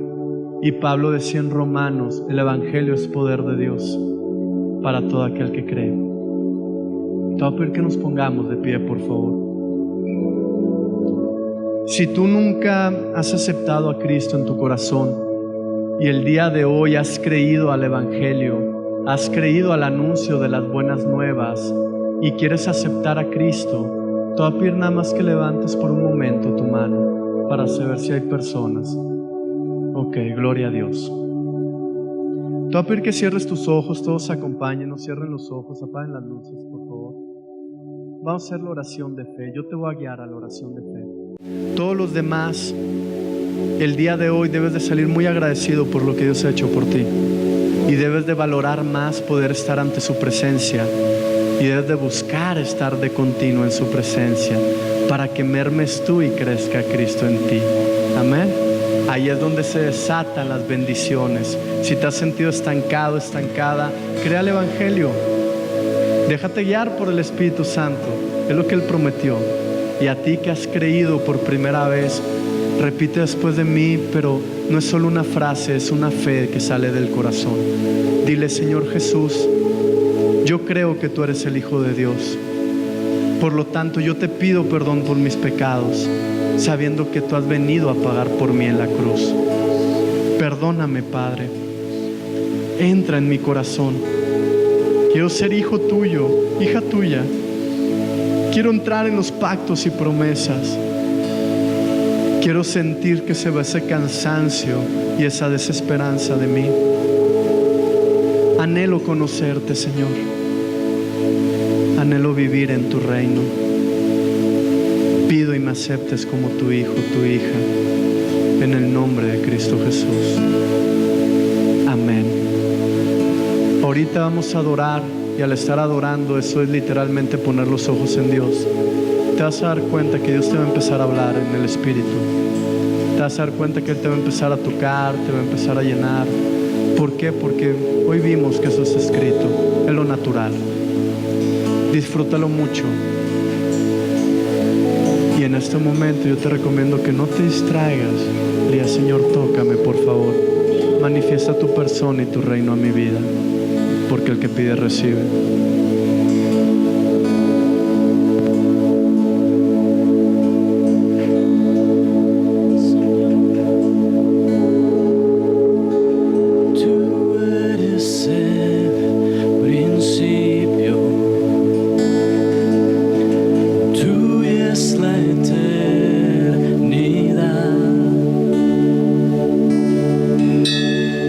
Y Pablo decía en Romanos, el Evangelio es poder de Dios para todo aquel que cree. Te voy a pedir que nos pongamos de pie, por favor. Si tú nunca has aceptado a Cristo en tu corazón y el día de hoy has creído al Evangelio, has creído al anuncio de las buenas nuevas y quieres aceptar a Cristo, te voy a pedir nada más que levantes por un momento tu mano para saber si hay personas. Ok, gloria a Dios. Te voy a pedir que cierres tus ojos, todos acompáñenos, cierren los ojos, apaguen las luces, por favor. Vamos a hacer la oración de fe. Yo te voy a guiar a la oración de fe. Todos los demás, el día de hoy debes de salir muy agradecido por lo que Dios ha hecho por ti. Y debes de valorar más poder estar ante su presencia. Y debes de buscar estar de continuo en su presencia para que mermes tú y crezca Cristo en ti. Amén. Ahí es donde se desatan las bendiciones. Si te has sentido estancado, estancada, crea el Evangelio. Déjate guiar por el Espíritu Santo. Es lo que Él prometió. Y a ti que has creído por primera vez, repite después de mí, pero no es solo una frase, es una fe que sale del corazón. Dile: Señor Jesús, yo creo que tú eres el Hijo de Dios. Por lo tanto, yo te pido perdón por mis pecados, sabiendo que tú has venido a pagar por mí en la cruz. Perdóname, Padre. Entra en mi corazón. Quiero ser hijo tuyo, hija tuya. Quiero entrar en los pactos y promesas. Quiero sentir que se va ese cansancio y esa desesperanza de mí. Anhelo conocerte, Señor. Anhelo vivir en tu reino. Pido y me aceptes como tu hijo, tu hija, en el nombre de Cristo Jesús. Amén. Ahorita vamos a adorar, y al estar adorando, eso es literalmente poner los ojos en Dios. Te vas a dar cuenta que Dios te va a empezar a hablar en el Espíritu. Te vas a dar cuenta que Él te va a empezar a tocar, te va a empezar a llenar. ¿Por qué? Porque hoy vimos que eso está escrito, es lo natural. Disfrútalo mucho. Y en este momento yo te recomiendo que no te distraigas. Diga: Señor, tócame, por favor. Manifiesta tu persona y tu reino a mi vida, porque el que pide recibe.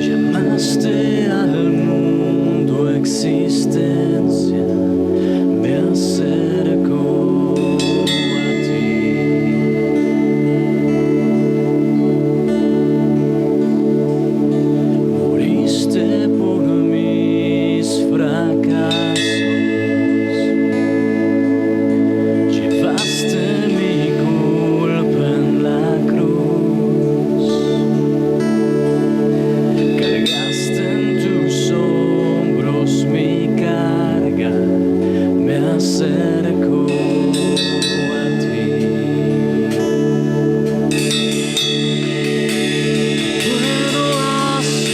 Llamaste al mundo existencia. acerco a ti. Puedo hacer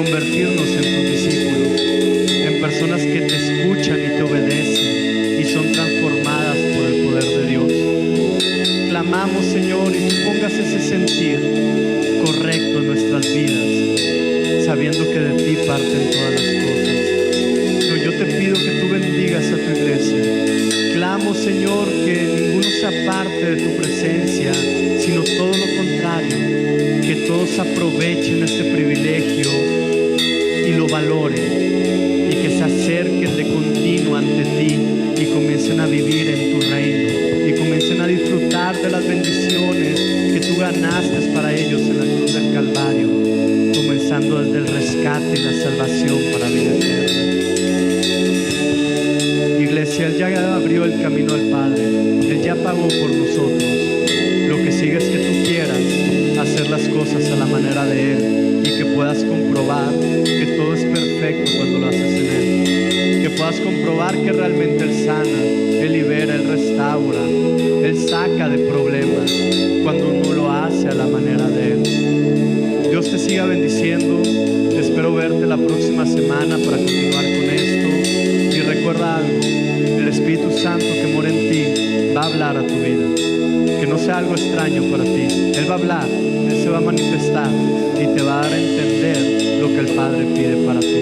convertirnos en tus discípulos, en personas que te escuchan y te obedecen y son transformadas por el poder de Dios. Clamamos, Señor, y tú pongas ese sentir correcto en nuestras vidas, sabiendo que de ti parten todas las cosas. Pero yo te pido que tú bendigas a tu iglesia. Clamo, Señor, que ninguno se aparte de tu presencia, sino todo lo contrario, que todos aprovechen este privilegio y lo valoren, y que se acerquen de continuo ante ti y comiencen a vivir en tu reino, y comiencen a disfrutar de las bendiciones que tú ganaste para ellos en la cruz del Calvario, comenzando desde el rescate y la salvación para vida eterna. Iglesia, Él ya abrió el camino al Padre, Él ya pagó por nosotros. Lo que sigue es que tú quieras hacer las cosas a la manera de Él y que puedas comprobar que todo es perfecto cuando lo haces en Él. Que puedas comprobar que realmente Él sana, Él libera, Él restaura, Él saca de problemas cuando uno lo hace a la manera de Él. Dios te siga bendiciendo. Espero verte la próxima semana para continuar con esto. Y recuerda algo, el Espíritu Santo que mora en ti va a hablar a tu vida. Que no sea algo extraño para ti. Él va a hablar, Él se va a manifestar y te va a dar a entender lo que el Padre pide para ti.